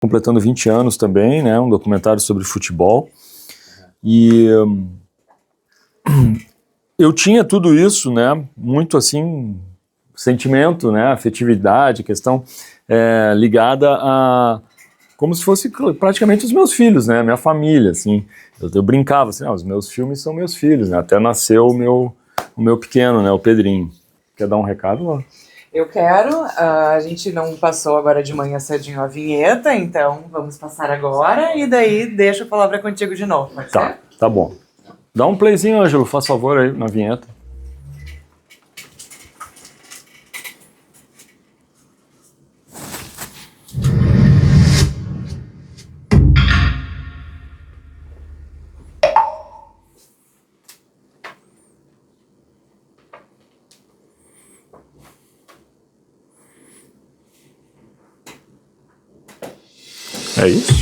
completando 20 anos também, né, um documentário sobre futebol, e eu tinha tudo isso, né, muito assim, sentimento, né, afetividade, questão ligada a, como se fosse praticamente os meus filhos, né, minha família, assim, eu brincava assim, os meus filmes são meus filhos, né, até nasceu o meu pequeno, né, o Pedrinho. Quer dar um recado, lá? Eu quero, a gente não passou agora de manhã cedinho a vinheta, então vamos passar agora e daí deixo a palavra contigo de novo, pode ser? Tá bom. Dá um playzinho, Ângelo, faz favor aí na vinheta. É isso?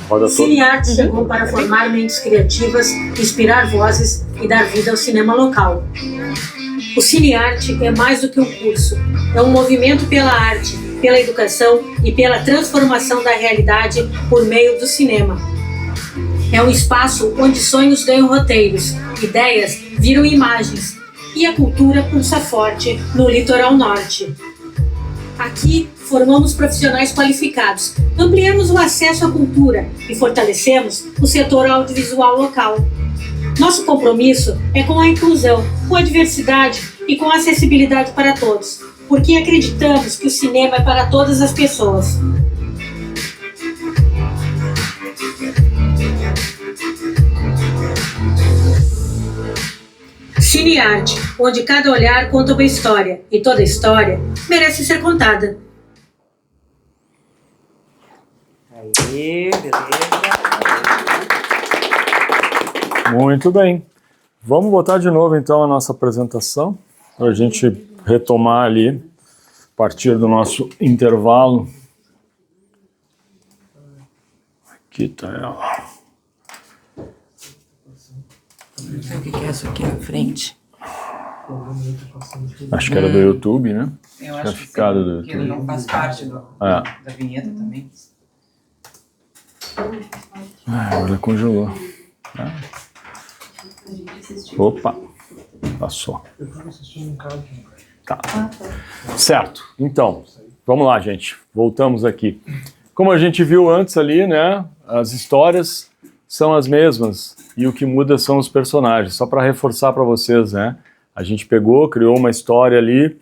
Roda Cinearte chegou para formar mentes criativas, inspirar vozes e dar vida ao cinema local. O Cinearte é mais do que um curso, é um movimento pela arte, pela educação e pela transformação da realidade por meio do cinema. É um espaço onde sonhos ganham roteiros, ideias viram imagens e a cultura pulsa forte no litoral norte. Aqui, formamos profissionais qualificados, ampliamos o acesso à cultura e fortalecemos o setor audiovisual local. Nosso compromisso é com a inclusão, com a diversidade e com a acessibilidade para todos, porque acreditamos que o cinema é para todas as pessoas. Cinearte, onde cada olhar conta uma história e toda história merece ser contada. Aí, beleza. Muito bem. Vamos botar de novo então a nossa apresentação, para a gente retomar ali, a partir do nosso intervalo. Aqui tá ela. O que é isso aqui na frente? Acho que era do YouTube, né? Eu Tinha acho que ficado sim, do porque YouTube. ele não faz parte da vinheta também. Agora congelou. Opa, passou. Tá. Certo, então, vamos lá, gente. Voltamos aqui. Como a gente viu antes ali, né? As histórias são as mesmas e o que muda são os personagens. Só para reforçar para vocês, né? A gente pegou, criou uma história ali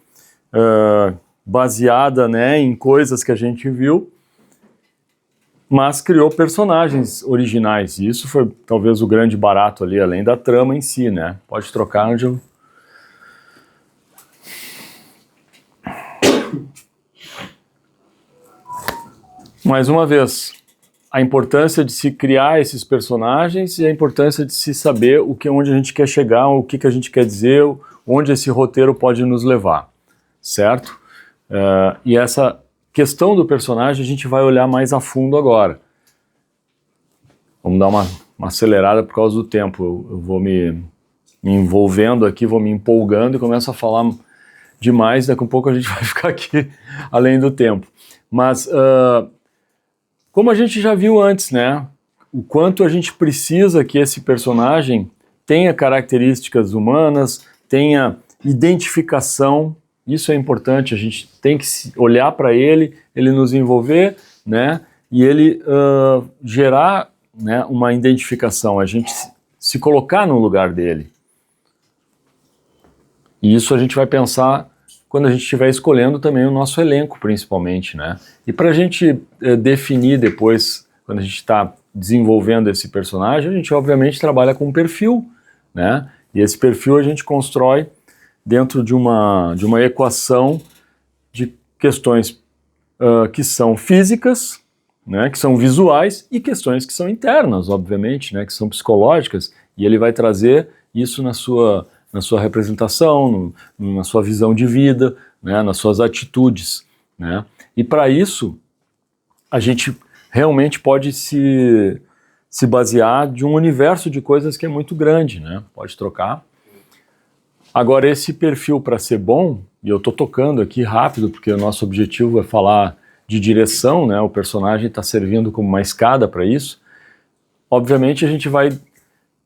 baseada, né, em coisas que a gente viu, mas criou personagens originais. E isso foi talvez o grande barato ali, além da trama em si, né? Pode trocar, Ângelo. Mais uma vez, a importância de se criar esses personagens e a importância de se saber onde a gente quer chegar, o que a gente quer dizer, onde esse roteiro pode nos levar, certo? E essa questão do personagem a gente vai olhar mais a fundo agora. Vamos dar uma acelerada por causa do tempo. Eu vou me envolvendo aqui, vou me empolgando e começo a falar demais, daqui a pouco a gente vai ficar aqui além do tempo. Mas como a gente já viu antes, né? O quanto a gente precisa que esse personagem tenha características humanas, tenha identificação. Isso é importante, a gente tem que olhar para ele nos envolver, né? E ele gerar, né, uma identificação, a gente se colocar no lugar dele. E isso a gente vai pensar quando a gente estiver escolhendo também o nosso elenco, principalmente, né? E para a gente definir depois, quando a gente está desenvolvendo esse personagem, a gente obviamente trabalha com um perfil, né? E esse perfil a gente constrói dentro de uma equação de questões que são físicas, né, que são visuais, e questões que são internas, obviamente, né, que são psicológicas, e ele vai trazer isso na sua representação, na sua visão de vida, né, nas suas atitudes, né? E para isso, a gente realmente pode se basear de um universo de coisas que é muito grande, né? Pode trocar. Agora, esse perfil, para ser bom, e eu estou tocando aqui rápido, porque o nosso objetivo é falar de direção, né? O personagem está servindo como uma escada para isso. Obviamente a gente vai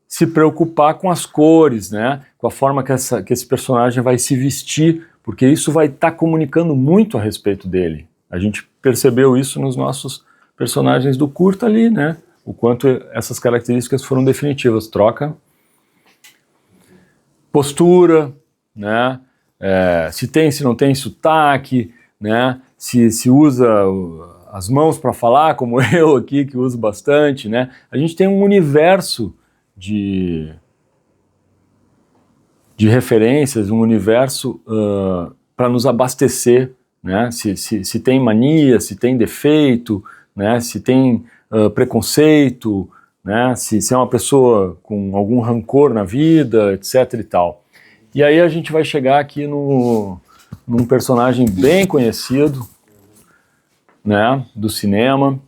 se preocupar com as cores, né? Com a forma que esse personagem vai se vestir, porque isso vai estar comunicando muito a respeito dele. A gente percebeu isso nos nossos personagens do curta ali, né? O quanto essas características foram definitivas. Troca, postura, né? Se tem, se não tem sotaque, né? Se usa as mãos para falar, como eu aqui, que uso bastante, né? A gente tem um universo de referências, um universo para nos abastecer, né? Se tem mania, se tem defeito, né? Se tem preconceito, né? Se é uma pessoa com algum rancor na vida, etc e tal. E aí a gente vai chegar aqui num personagem bem conhecido, né? Do cinema,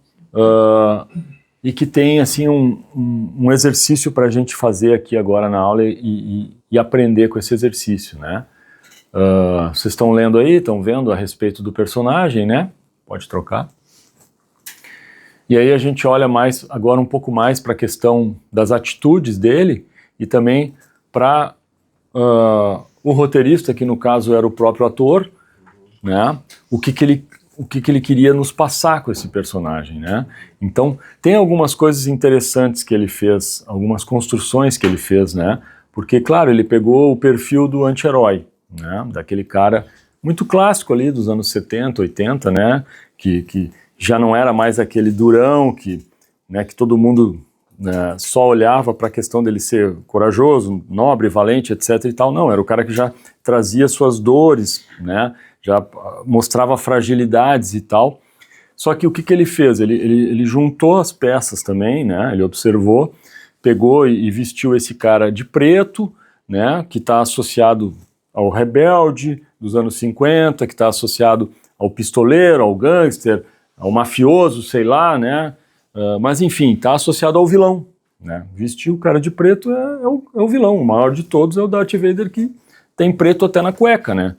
e que tem assim um exercício para a gente fazer aqui agora na aula e aprender com esse exercício, né? Vocês estão lendo aí, estão vendo a respeito do personagem, né? Pode trocar. E aí a gente olha agora um pouco mais para a questão das atitudes dele e também para o roteirista, que no caso era o próprio ator, né? O que ele queria nos passar com esse personagem, né? Então, tem algumas coisas interessantes que ele fez, algumas construções que ele fez, né? Porque, claro, ele pegou o perfil do anti-herói, né? Daquele cara muito clássico ali dos anos 70, 80, né? Que já não era mais aquele durão que todo mundo, né, só olhava para a questão dele ser corajoso, nobre, valente, etc e tal. Não, era o cara que já trazia suas dores, né? Já mostrava fragilidades e tal. Só que o que ele fez? Ele juntou as peças também, né? Ele observou, pegou e vestiu esse cara de preto, né? Que está associado ao rebelde dos anos 50, que está associado ao pistoleiro, ao gangster, ao mafioso, sei lá, né? Mas enfim, está associado ao vilão, né? Vestir o cara de preto é o vilão. O maior de todos é o Darth Vader, que tem preto até na cueca, né?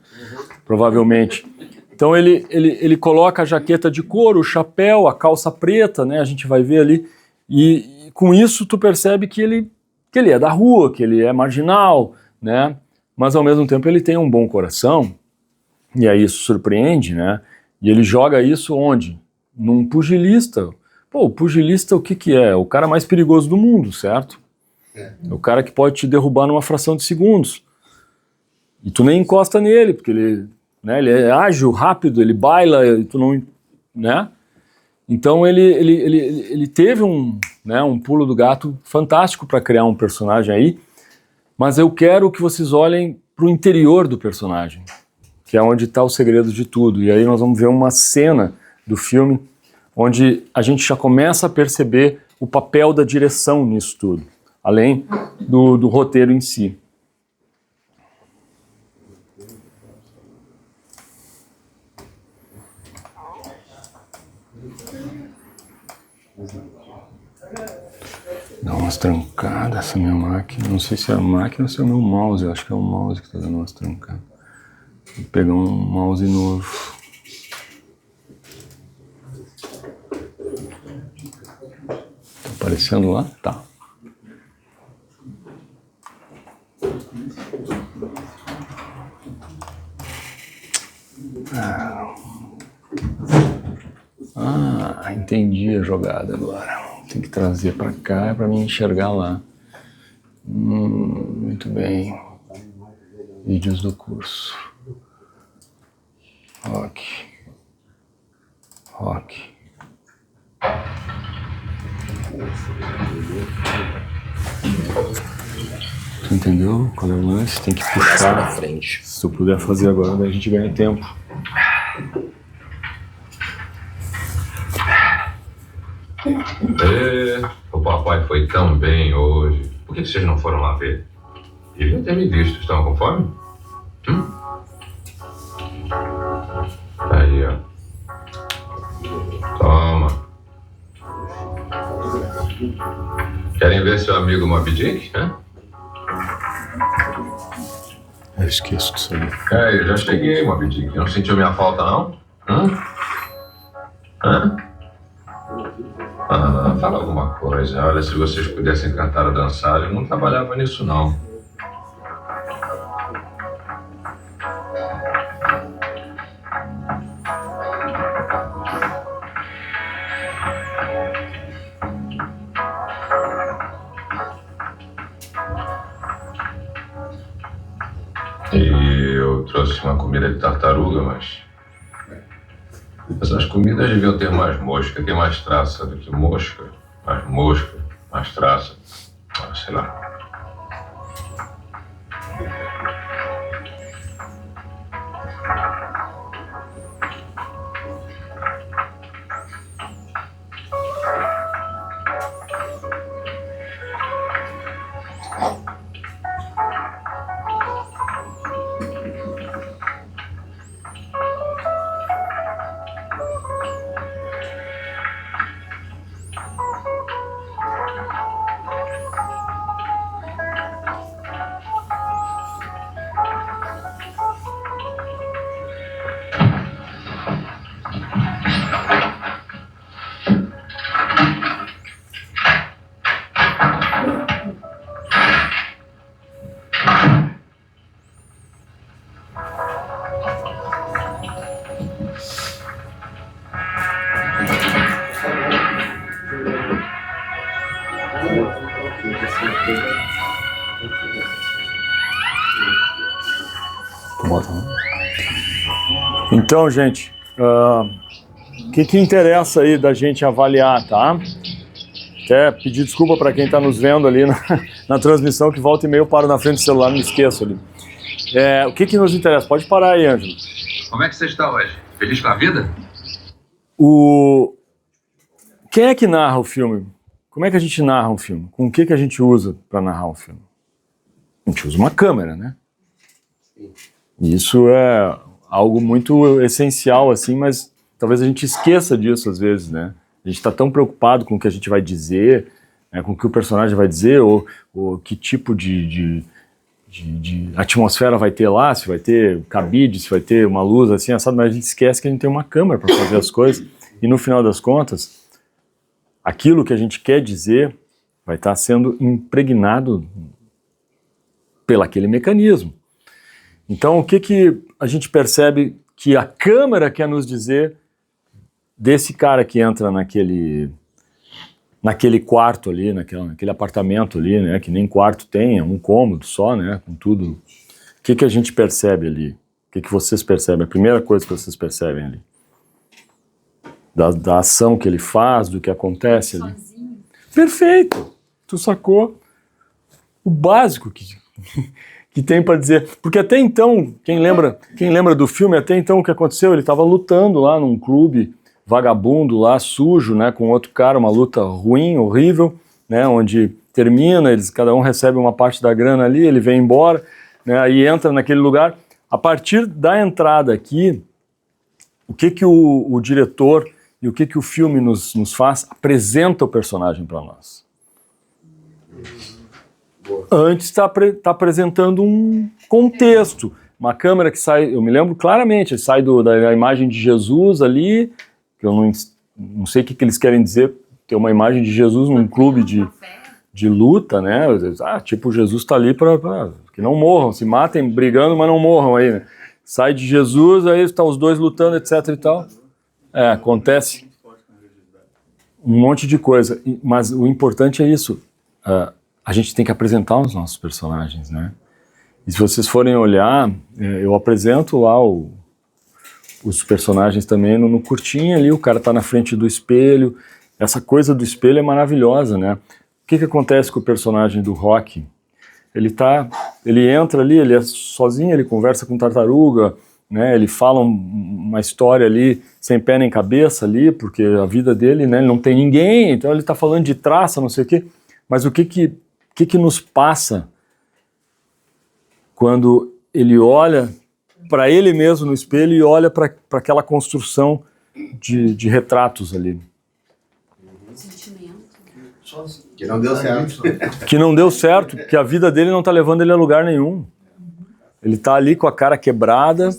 Provavelmente. Então ele coloca a jaqueta de couro, o chapéu, a calça preta, né? A gente vai ver ali. E com isso tu percebe que ele é da rua, que ele é marginal, né? Mas ao mesmo tempo ele tem um bom coração. E aí isso surpreende, né? E ele joga isso onde? Num pugilista. Pô, o pugilista o que é? O cara mais perigoso do mundo, certo? É o cara que pode te derrubar numa fração de segundos. E tu nem encosta nele, porque ele é ágil, rápido, ele baila, e tu não, né? Então ele teve um pulo do gato fantástico para criar um personagem aí, mas eu quero que vocês olhem para o interior do personagem, que é onde está o segredo de tudo. E aí nós vamos ver uma cena do filme onde a gente já começa a perceber o papel da direção nisso tudo, além do roteiro em si. Dá umas trancadas essa minha máquina. Não sei se é a máquina ou se é o meu mouse. Eu acho que é o mouse que está dando umas trancadas. Vou pegar um mouse novo. Tá aparecendo lá? Tá. Entendi a jogada agora. Tem que trazer para cá para mim enxergar lá. Muito bem. Vídeos do curso. Rock. Tu entendeu qual é o lance? Tem que puxar na frente. Se tu puder fazer agora, daí a gente ganha tempo. O papai foi tão bem hoje. Por que vocês não foram lá ver? Deviam ter me visto. Estão com fome? Tá aí, ó. Toma. Querem ver seu amigo Moby Dick, né? Eu esqueço disso aí. Eu já cheguei, Moby Dick. Não sentiu minha falta, não? Hã? Fala alguma coisa. Olha, se vocês pudessem cantar ou dançar, eu não trabalhava nisso, não. E eu trouxe uma comida de tartaruga, mas essas comidas deviam ter mais mosca. Tem mais traça do que mosca. Mais mosca, mais traça. Sei lá. Então, gente, o que interessa aí da gente avaliar, tá? Até pedir desculpa para quem está nos vendo ali na transmissão, que volta e meia eu paro na frente do celular, não me esqueço ali. O que nos interessa? Pode parar aí, Ângelo. Como é que você está hoje? Feliz com a vida? Quem é que narra o filme? Como é que a gente narra um filme? Com o que a gente usa para narrar um filme? A gente usa uma câmera, né? Isso é algo muito essencial, assim, mas talvez a gente esqueça disso às vezes, né? A gente está tão preocupado com o que a gente vai dizer, né, com o que o personagem vai dizer, ou que tipo de atmosfera vai ter lá, se vai ter cabide, se vai ter uma luz assim, assado, mas a gente esquece que a gente tem uma câmera para fazer as coisas, e no final das contas, aquilo que a gente quer dizer vai estar sendo impregnado pelaquele mecanismo. Então, o que a gente percebe que a câmera quer nos dizer desse cara que entra naquele quarto ali, naquele apartamento ali, né, que nem quarto tem, é um cômodo só, né, com tudo. O que a gente percebe ali? O que vocês percebem? A primeira coisa que vocês percebem ali? Da ação que ele faz, do que acontece ali. Sozinho. Perfeito! Tu sacou o básico que tem para dizer. Porque até então, quem lembra do filme, até então o que aconteceu? Ele estava lutando lá num clube vagabundo lá, sujo, né, com outro cara, uma luta ruim, horrível, né, onde termina, cada um recebe uma parte da grana ali, ele vem embora, né, aí entra naquele lugar. A partir da entrada aqui, o que o diretor e o que o filme nos faz? Apresenta o personagem para nós. Antes está apresentando um contexto, uma câmera que sai, eu me lembro claramente, sai da imagem de Jesus ali, que eu não sei o que eles querem dizer, ter uma imagem de Jesus num clube de luta, né? Tipo, Jesus está ali para que não morram, se matem brigando, mas não morram aí, né? Sai de Jesus, aí estão os dois lutando, etc e tal. Acontece um monte de coisa, mas o importante é isso, a gente tem que apresentar os nossos personagens, né? E se vocês forem olhar, eu apresento lá os personagens também no curtinho ali, o cara tá na frente do espelho, essa coisa do espelho é maravilhosa, né? O que acontece com o personagem do Rocky? Ele entra ali, ele é sozinho, ele conversa com tartaruga, né? Ele fala uma história ali sem pé nem cabeça ali, porque a vida dele, né? Ele não tem ninguém, então ele tá falando de traça, não sei o quê, mas o que nos passa quando ele olha para ele mesmo no espelho e olha para aquela construção de retratos ali. Que não deu certo. Que não deu certo, que a vida dele não está levando ele a lugar nenhum. Ele está ali com a cara quebrada,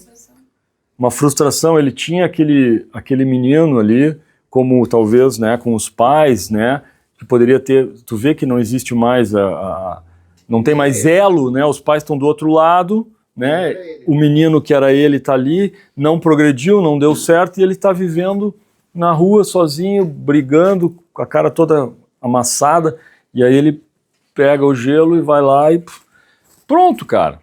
uma frustração. Ele tinha aquele menino ali, como talvez, né, com os pais, né, que poderia ter, tu vê que não existe mais não tem mais elo, né, os pais estão do outro lado, né, o menino que era ele tá ali, não progrediu, não deu certo, e ele tá vivendo na rua sozinho, brigando, com a cara toda amassada, e aí ele pega o gelo e vai lá e pronto, cara.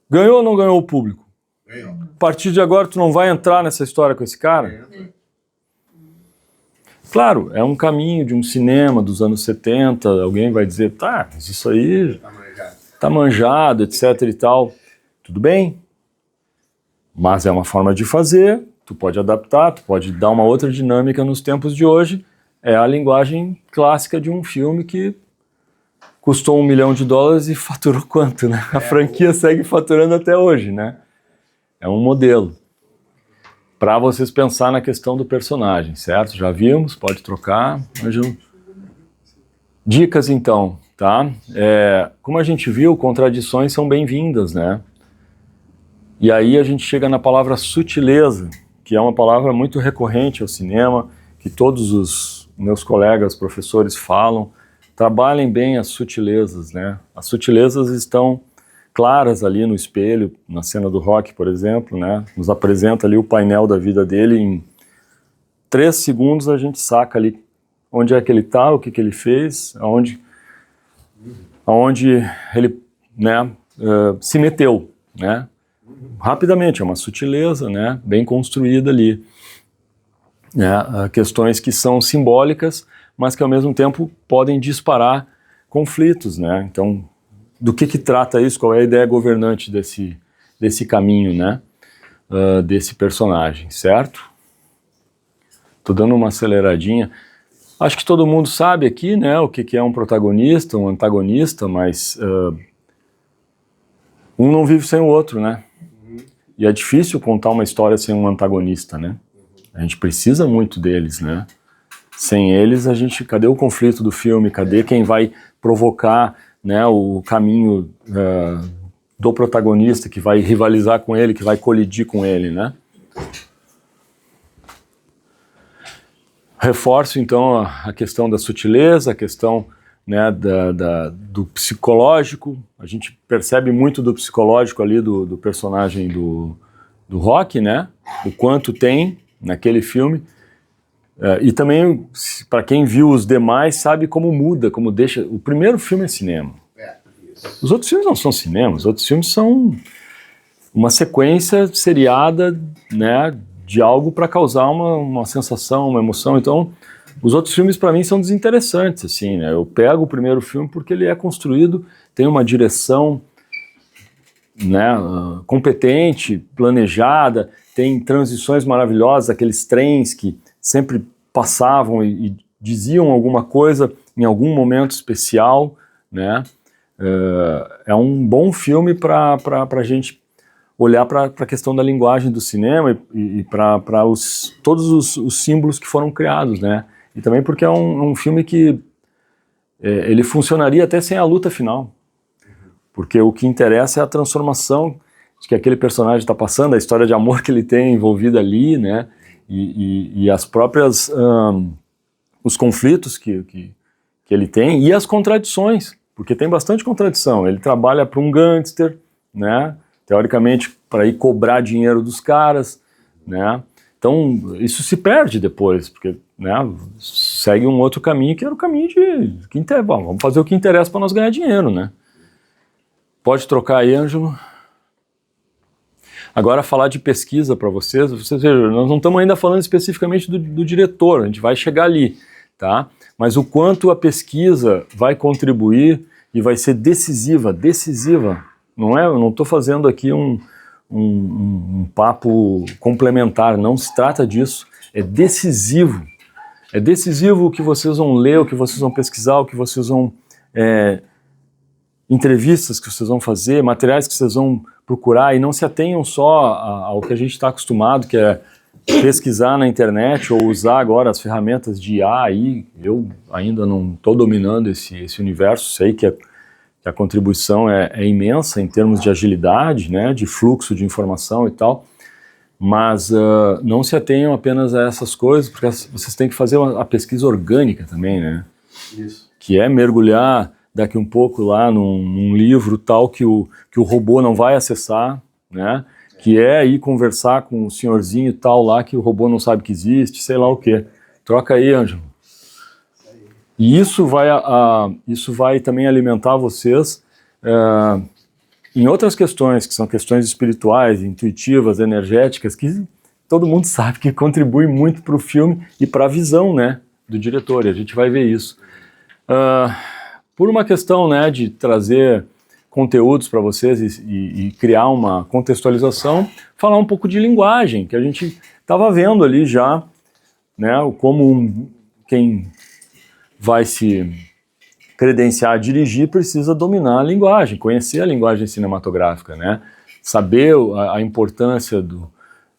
Ganhou ou não ganhou o público? Ganhou. A partir de agora tu não vai entrar nessa história com esse cara? Claro, é um caminho de um cinema dos anos 70, alguém vai dizer, tá, mas isso aí tá manjado, etc e tal. Tudo bem, mas é uma forma de fazer, tu pode adaptar, tu pode dar uma outra dinâmica nos tempos de hoje. É a linguagem clássica de um filme que custou $1 milhão e faturou quanto, né? A franquia segue faturando até hoje, né? É um modelo. Para vocês pensar na questão do personagem, certo? Já vimos, pode trocar. Dicas então, tá? Como a gente viu, contradições são bem-vindas, né? E aí a gente chega na palavra sutileza, que é uma palavra muito recorrente ao cinema, que todos os meus colegas, professores falam. Trabalhem bem as sutilezas, né? As sutilezas estão claras ali no espelho, na cena do Rock, por exemplo, né? Nos apresenta ali o painel da vida dele, em 3 segundos a gente saca ali onde é que ele tá, o que que ele fez, aonde ele, né, se meteu, né? Rapidamente, é uma sutileza, né? Bem construída ali. Questões que são simbólicas, mas que ao mesmo tempo podem disparar conflitos, né? Então, do que trata isso? Qual é a ideia governante desse caminho, né? Desse personagem, certo? Tô dando uma aceleradinha. Acho que todo mundo sabe aqui, né? O que é um protagonista, um antagonista, mas um não vive sem o outro, né? E é difícil contar uma história sem um antagonista, né? A gente precisa muito deles, né? Sem eles, cadê o conflito do filme? Cadê quem vai provocar, né, o caminho do protagonista, que vai rivalizar com ele, que vai colidir com ele, né? Reforço, então, a questão da sutileza, a questão, né, do psicológico. A gente percebe muito do psicológico ali do personagem do Rock, né? O quanto tem naquele filme. E também, para quem viu os demais, sabe como muda, como deixa... O primeiro filme é cinema. Os outros filmes não são cinema, os outros filmes são uma sequência seriada, né, de algo para causar uma sensação, uma emoção. Então, os outros filmes para mim são desinteressantes, assim, né? Eu pego o primeiro filme porque ele é construído, tem uma direção, né, competente, planejada, tem transições maravilhosas, aqueles trens que sempre passavam e diziam alguma coisa em algum momento especial, né? É um bom filme para a gente olhar para a questão da linguagem do cinema e para todos os símbolos que foram criados, né? E também porque é um filme que ele funcionaria até sem a luta final, porque o que interessa é a transformação que aquele personagem está passando, a história de amor que ele tem envolvida ali, né? E as próprias os conflitos que ele tem e as contradições, porque tem bastante contradição. Ele trabalha para um gangster, né? Teoricamente para ir cobrar dinheiro dos caras, né? Então isso se perde depois, porque, né, segue um outro caminho que era o caminho vamos fazer o que interessa para nós ganhar dinheiro, né? Pode trocar aí, Ângelo. Agora falar de pesquisa para vocês vejam, nós não estamos ainda falando especificamente do diretor, a gente vai chegar ali, tá? Mas o quanto a pesquisa vai contribuir e vai ser decisiva, não é? Eu não estou fazendo aqui um papo complementar, não se trata disso, é decisivo o que vocês vão ler, o que vocês vão pesquisar, o que vocês vão, entrevistas que vocês vão fazer, materiais que vocês vão procurar, e não se atenham só ao que a gente está acostumado, que é pesquisar na internet ou usar agora as ferramentas de IA aí. Eu ainda não estou dominando esse universo, sei que a contribuição é imensa em termos de agilidade, né, de fluxo de informação e tal, Mas não se atenham apenas a essas coisas, porque vocês têm que fazer a pesquisa orgânica também, né? Isso. Que é mergulhar daqui um pouco lá num livro tal que o robô não vai acessar, né? Que é ir conversar com o senhorzinho tal lá que o robô não sabe que existe, sei lá o quê. Troca aí, Ângelo. E isso vai também alimentar vocês em outras questões, que são questões espirituais, intuitivas, energéticas, que todo mundo sabe que contribui muito para o filme e para a visão, né, do diretor, e a gente vai ver isso. Por uma questão, né, de trazer conteúdos para vocês e criar uma contextualização, falar um pouco de linguagem, que a gente estava vendo ali já, né, como quem vai se credenciar a dirigir precisa dominar a linguagem, conhecer a linguagem cinematográfica, né, saber a importância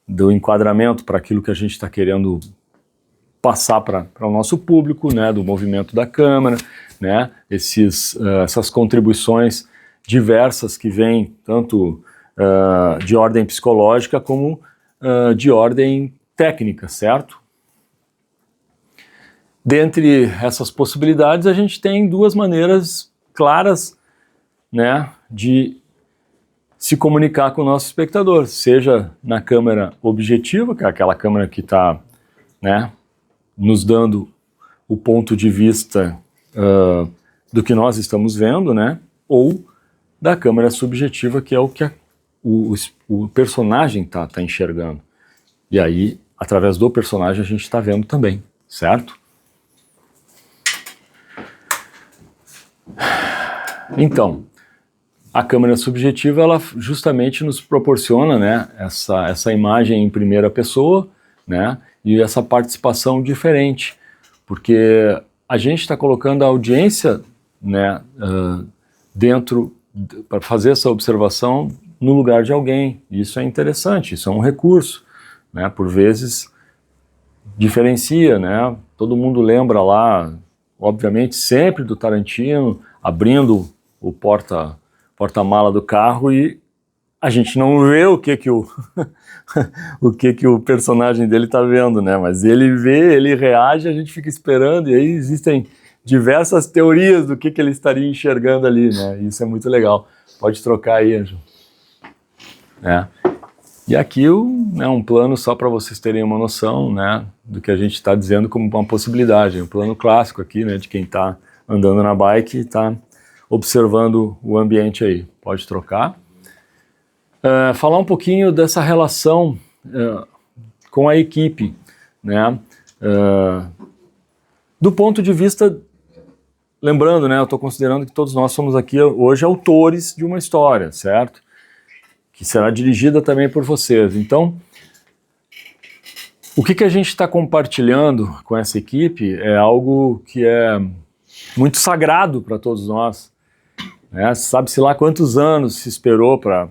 do enquadramento para aquilo que a gente está querendo passar para o nosso público, né, do movimento da câmera, né, essas contribuições diversas que vêm tanto de ordem psicológica como de ordem técnica, certo? Dentre essas possibilidades, a gente tem duas maneiras claras, né, de se comunicar com o nosso espectador, seja na câmera objetiva, que é aquela câmera que está, né, nos dando o ponto de vista do que nós estamos vendo, né, ou da câmera subjetiva, que é o que o personagem tá enxergando. E aí, através do personagem, a gente está vendo também, certo? Então, a câmera subjetiva, ela justamente nos proporciona, né, essa imagem em primeira pessoa, né, e essa participação diferente, porque a gente está colocando a audiência, né, dentro, para fazer essa observação no lugar de alguém. Isso é interessante, isso é um recurso, né, por vezes diferencia, né, todo mundo lembra lá, obviamente, sempre do Tarantino, abrindo o porta-mala do carro e a gente não vê o que o personagem dele está vendo, né? Mas ele vê, ele reage, a gente fica esperando e aí existem diversas teorias do que ele estaria enxergando ali, né? Isso é muito legal. Pode trocar aí, Ângelo. E aqui um plano só para vocês terem uma noção, né, do que a gente está dizendo como uma possibilidade. Um plano clássico aqui, né, de quem está andando na bike e está observando o ambiente aí. Pode trocar. Falar um pouquinho dessa relação com a equipe, né? Do ponto de vista, lembrando, né, eu estou considerando que todos nós somos aqui hoje autores de uma história, certo? Que será dirigida também por vocês. Então, o que a gente está compartilhando com essa equipe é algo que é muito sagrado para todos nós, né? Sabe-se lá quantos anos se esperou para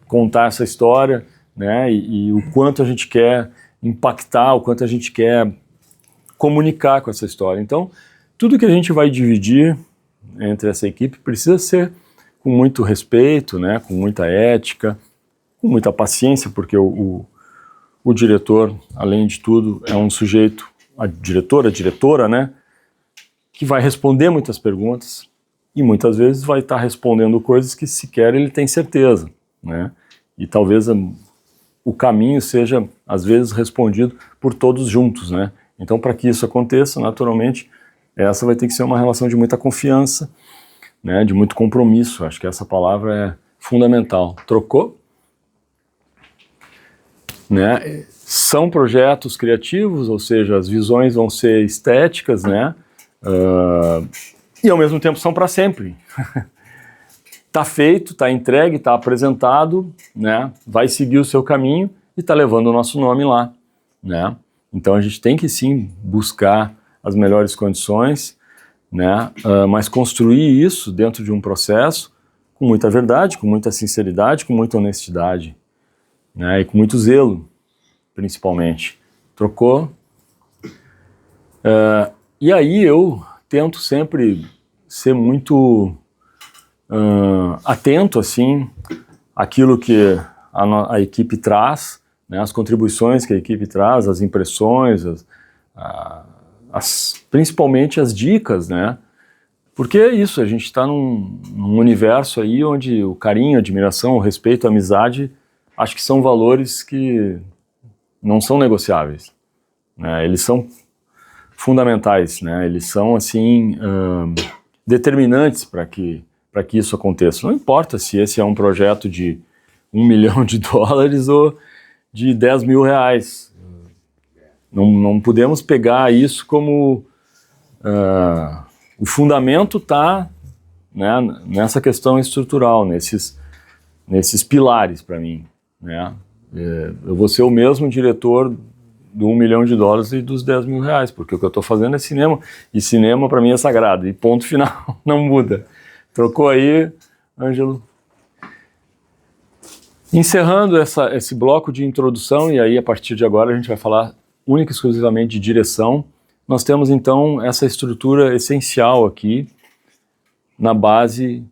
contar essa história, né? E o quanto a gente quer impactar, o quanto a gente quer comunicar com essa história. Então, tudo que a gente vai dividir entre essa equipe precisa ser com muito respeito, né? Com muita ética, com muita paciência, porque o diretor, além de tudo, é um sujeito, a diretora, né? Que vai responder muitas perguntas e muitas vezes vai estar respondendo coisas que sequer ele tem certeza, né? E talvez o caminho seja, às vezes, respondido por todos juntos, né? Então, para que isso aconteça, naturalmente, essa vai ter que ser uma relação de muita confiança, né? De muito compromisso. Acho que essa palavra é fundamental. Trocou? Né? São projetos criativos, ou seja, as visões vão ser estéticas, né? E ao mesmo tempo são para sempre. Está feito, está entregue, está apresentado, né? Vai seguir o seu caminho e está levando o nosso nome lá, né? Então a gente tem que sim buscar as melhores condições, né? Mas construir isso dentro de um processo com muita verdade, com muita sinceridade, com muita honestidade, né? E com muito zelo, principalmente. Trocou? E aí eu tento sempre ser muito atento, assim, àquilo que a equipe traz, né, as contribuições que a equipe traz, as impressões, principalmente as dicas, né? Porque é isso, a gente está num universo aí onde o carinho, a admiração, o respeito, a amizade, acho que são valores que não são negociáveis, né? Eles são fundamentais, né? Eles são, assim, determinantes para que isso aconteça. Não importa se esse é um projeto de $1 milhão ou de R$10 mil. Não podemos pegar isso como... o fundamento está, né, nessa questão estrutural, nesses pilares para mim, né? Eu vou ser o mesmo diretor do $1 milhão e dos R$10 mil, porque o que eu estou fazendo é cinema, e cinema para mim é sagrado, e ponto final, não muda. Trocou aí, Ângelo? Encerrando esse bloco de introdução, e aí a partir de agora a gente vai falar única e exclusivamente de direção. Nós temos então essa estrutura essencial aqui na base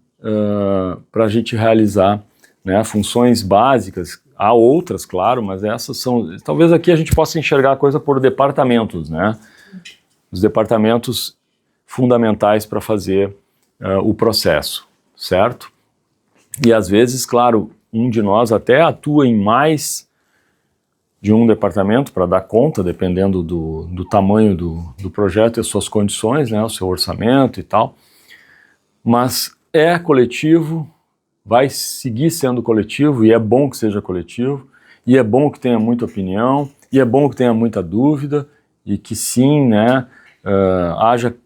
para a gente realizar, né, funções básicas. Há outras, claro, mas essas são... Talvez aqui a gente possa enxergar a coisa por departamentos, né? Os departamentos fundamentais para fazer o processo, certo? E às vezes, claro, um de nós até atua em mais de um departamento para dar conta, dependendo do tamanho do projeto e as suas condições, né, o seu orçamento e tal. Mas é coletivo, vai seguir sendo coletivo, e é bom que seja coletivo, e é bom que tenha muita opinião, e é bom que tenha muita dúvida, e que sim, né, haja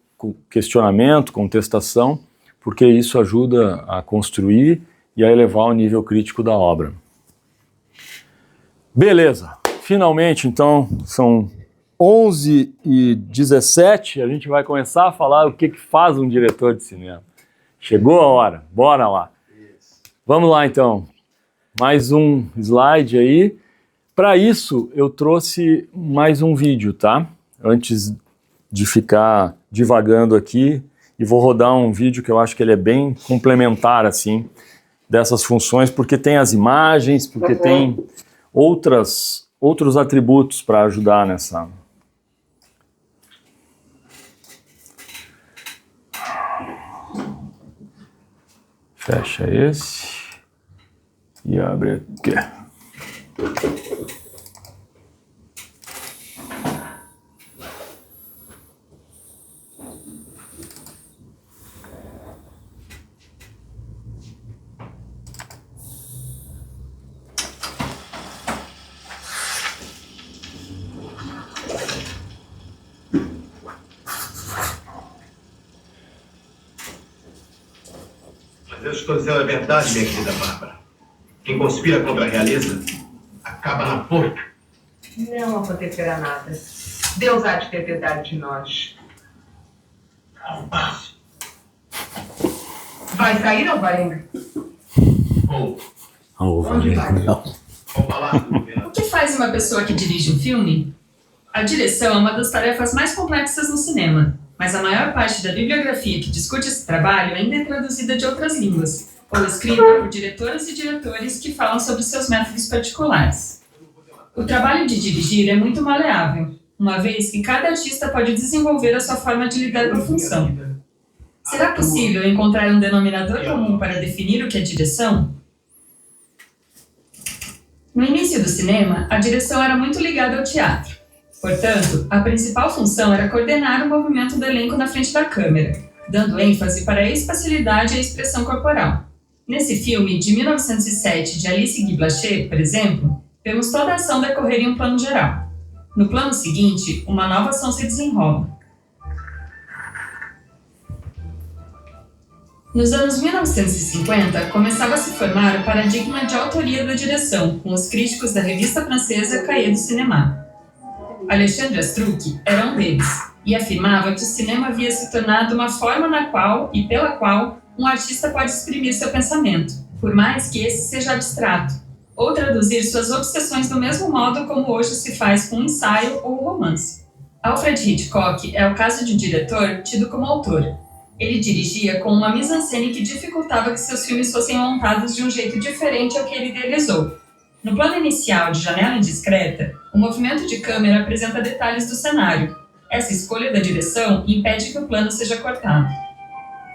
questionamento, contestação, porque isso ajuda a construir e a elevar o nível crítico da obra. Beleza, finalmente então são 11h17, a gente vai começar a falar o que faz um diretor de cinema. Chegou a hora, bora lá. Vamos lá então, mais um slide aí. Para isso eu trouxe mais um vídeo, tá? Antes de ficar divagando aqui, e vou rodar um vídeo que eu acho que ele é bem complementar, assim, dessas funções, porque tem as imagens, porque tem outros atributos para ajudar nessa... Fecha esse e abre aqui. Mas eu estou dizendo a verdade, minha querida Bárbara. Quem conspira contra a realeza acaba na porta. Não acontecerá nada. Deus há de ter piedade de nós. Calma. Vai sair ou vai? Onde vai? Vou falar com o governador. O que faz uma pessoa que dirige um filme? A direção é uma das tarefas mais complexas no cinema, mas a maior parte da bibliografia que discute esse trabalho ainda é traduzida de outras línguas, ou escrita por diretoras e diretores que falam sobre seus métodos particulares. O trabalho de dirigir é muito maleável, uma vez que cada artista pode desenvolver a sua forma de lidar com a função. Será possível encontrar um denominador comum para definir o que é direção? No início do cinema, a direção era muito ligada ao teatro. Portanto, a principal função era coordenar o movimento do elenco na frente da câmera, dando ênfase para a espacialidade e a expressão corporal. Nesse filme, de 1907, de Alice Guy Blaché, por exemplo, vemos toda a ação decorrer em um plano geral. No plano seguinte, uma nova ação se desenrola. Nos anos 1950, começava a se formar o paradigma de autoria da direção, com os críticos da revista francesa Cahiers du Cinéma. Alexandre Astruc era um deles, e afirmava que o cinema havia se tornado uma forma na qual e pela qual um artista pode exprimir seu pensamento, por mais que esse seja abstrato, ou traduzir suas obsessões do mesmo modo como hoje se faz com um ensaio ou romance. Alfred Hitchcock é o caso de um diretor tido como autor. Ele dirigia com uma mise-en-scène que dificultava que seus filmes fossem montados de um jeito diferente ao que ele idealizou. No plano inicial de janela indiscreta, o movimento de câmera apresenta detalhes do cenário. Essa escolha da direção impede que o plano seja cortado.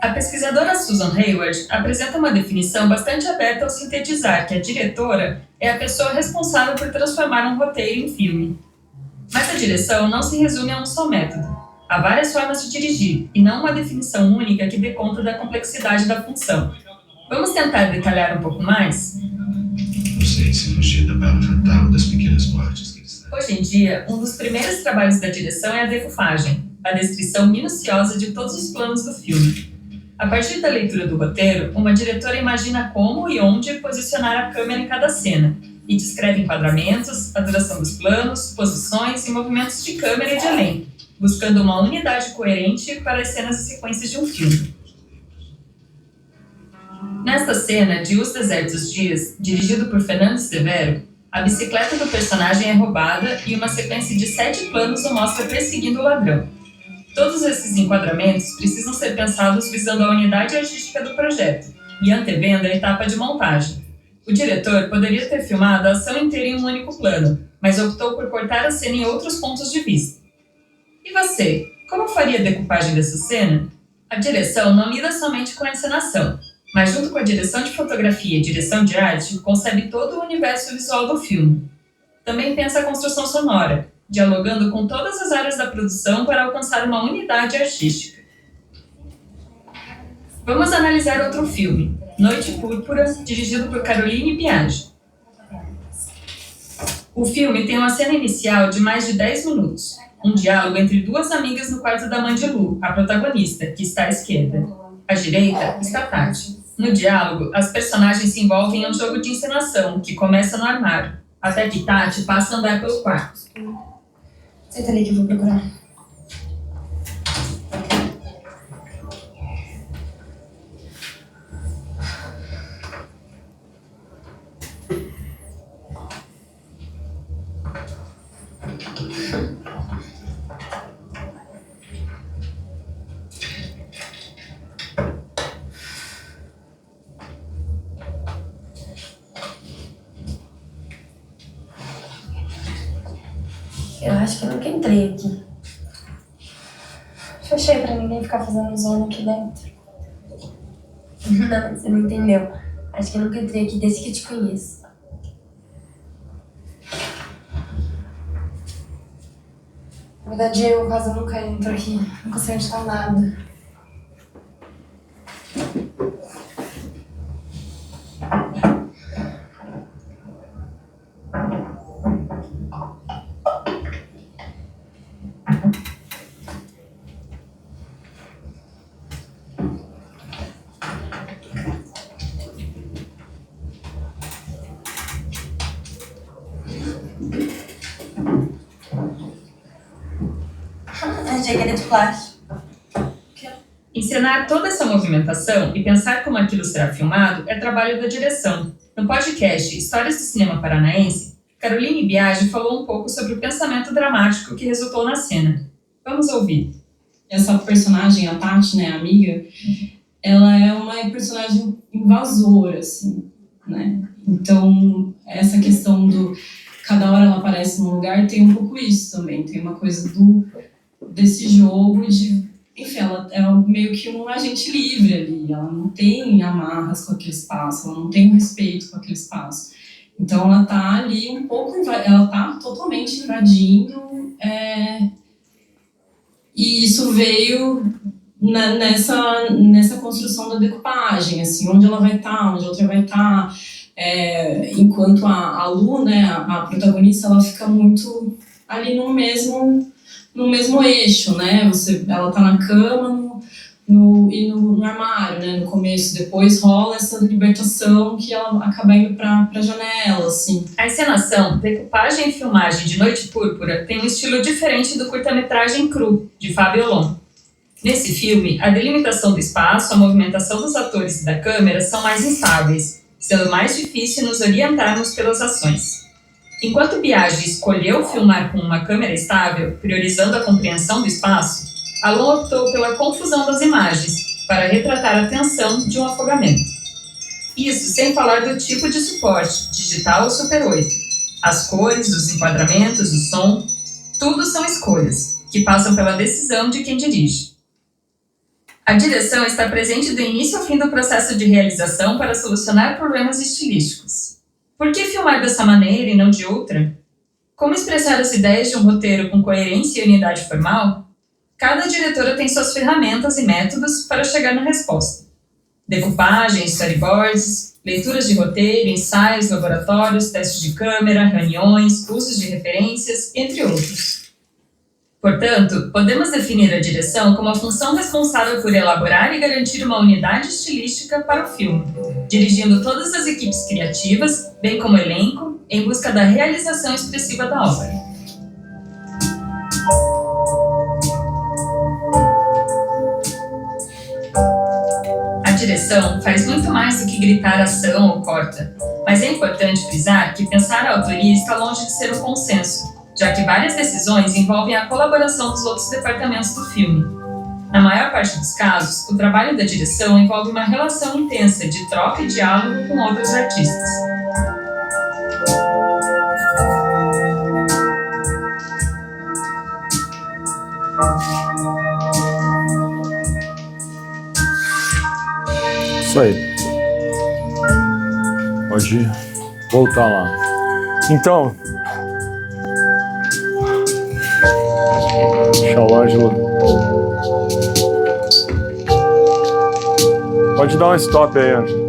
A pesquisadora Susan Hayward apresenta uma definição bastante aberta ao sintetizar que a diretora é a pessoa responsável por transformar um roteiro em filme. Mas a direção não se resume a um só método. Há várias formas de dirigir, e não uma definição única que dê conta da complexidade da função. Vamos tentar detalhar um pouco mais? Não sei se fugir da bela fatal das pequenas mortes que eles têm. Hoje em dia, um dos primeiros trabalhos da direção é a decupagem, a descrição minuciosa de todos os planos do filme. A partir da leitura do roteiro, uma diretora imagina como e onde posicionar a câmera em cada cena, e descreve enquadramentos, a duração dos planos, posições e movimentos de câmera e de elenco, buscando uma unidade coerente para as cenas e sequências de um filme. Nesta cena de Os Desertos Dias, dirigido por Fernando Severo, a bicicleta do personagem é roubada e uma sequência de 7 planos o mostra perseguindo o ladrão. Todos esses enquadramentos precisam ser pensados visando a unidade artística do projeto e antevendo a etapa de montagem. O diretor poderia ter filmado a ação inteira em um único plano, mas optou por cortar a cena em outros pontos de vista. E você, como faria a decupagem dessa cena? A direção não lida somente com a encenação, mas junto com a direção de fotografia e direção de arte, concebe todo o universo visual do filme. Também pensa a construção sonora, dialogando com todas as áreas da produção para alcançar uma unidade artística. Vamos analisar outro filme, Noite Púrpura, dirigido por Caroline Biagi. O filme tem uma cena inicial de mais de 10 minutos, um diálogo entre duas amigas no quarto da mãe de Lu, a protagonista, que está à esquerda. À direita está Tati. No diálogo, as personagens se envolvem em um jogo de encenação, que começa no armário, até que Tati passa a andar pelo quarto. Senta ali que eu vou procurar. Eu acho que eu nunca entrei aqui. Fechei pra ninguém ficar fazendo zona aqui dentro. Não, você não entendeu. Acho que eu nunca entrei aqui desde que eu te conheço. Na verdade, eu quase nunca entro aqui. Não consigo editar nada. Achei que era de plástico. Encenar toda essa movimentação e pensar como aquilo será filmado é trabalho da direção. No podcast Histórias do Cinema Paranaense, Caroline Biagi falou um pouco sobre o pensamento dramático que resultou na cena. Vamos ouvir. Essa personagem, a Tati, né, a amiga, ela é uma personagem invasora, assim, né? Então, essa questão do cada hora ela aparece num lugar tem um pouco isso também. Tem uma coisa desse jogo de... Enfim, ela é meio que um agente livre ali. Ela não tem amarras com aquele espaço, ela não tem um respeito com aquele espaço. Então, ela tá ali um pouco... Ela tá totalmente invadindo. E isso veio nessa construção da decupagem, assim, onde ela vai estar, onde a outra vai estar. Enquanto a Lu, né, a protagonista, ela fica muito ali no mesmo eixo, né? Ela tá na cama e no armário, né? No começo, depois rola essa libertação que ela acaba indo pra janela, assim. A encenação, decupagem e filmagem de Noite Púrpura tem um estilo diferente do curta-metragem Cru, de Fábio Olon. Nesse filme, a delimitação do espaço, a movimentação dos atores e da câmera são mais instáveis, sendo mais difícil nos orientarmos pelas ações. Enquanto Biagi escolheu filmar com uma câmera estável, priorizando a compreensão do espaço, Alon optou pela confusão das imagens, para retratar a tensão de um afogamento. Isso sem falar do tipo de suporte, digital ou Super 8. As cores, os enquadramentos, o som, tudo são escolhas, que passam pela decisão de quem dirige. A direção está presente do início ao fim do processo de realização para solucionar problemas estilísticos. Por que filmar dessa maneira e não de outra? Como expressar as ideias de um roteiro com coerência e unidade formal? Cada diretora tem suas ferramentas e métodos para chegar na resposta. Decupagem, storyboards, leituras de roteiro, ensaios, laboratórios, testes de câmera, reuniões, usos de referências, entre outros. Portanto, podemos definir a direção como a função responsável por elaborar e garantir uma unidade estilística para o filme, dirigindo todas as equipes criativas, bem como o elenco, em busca da realização expressiva da obra. A direção faz muito mais do que gritar ação ou corta, mas é importante frisar que pensar a autoria está longe de ser um consenso, já que várias decisões envolvem a colaboração dos outros departamentos do filme. Na maior parte dos casos, o trabalho da direção envolve uma relação intensa de troca e diálogo com outros artistas. Isso aí. Pode voltar lá. Então, deixa o Ângelo. Pode dar um stop aí, Ângelo.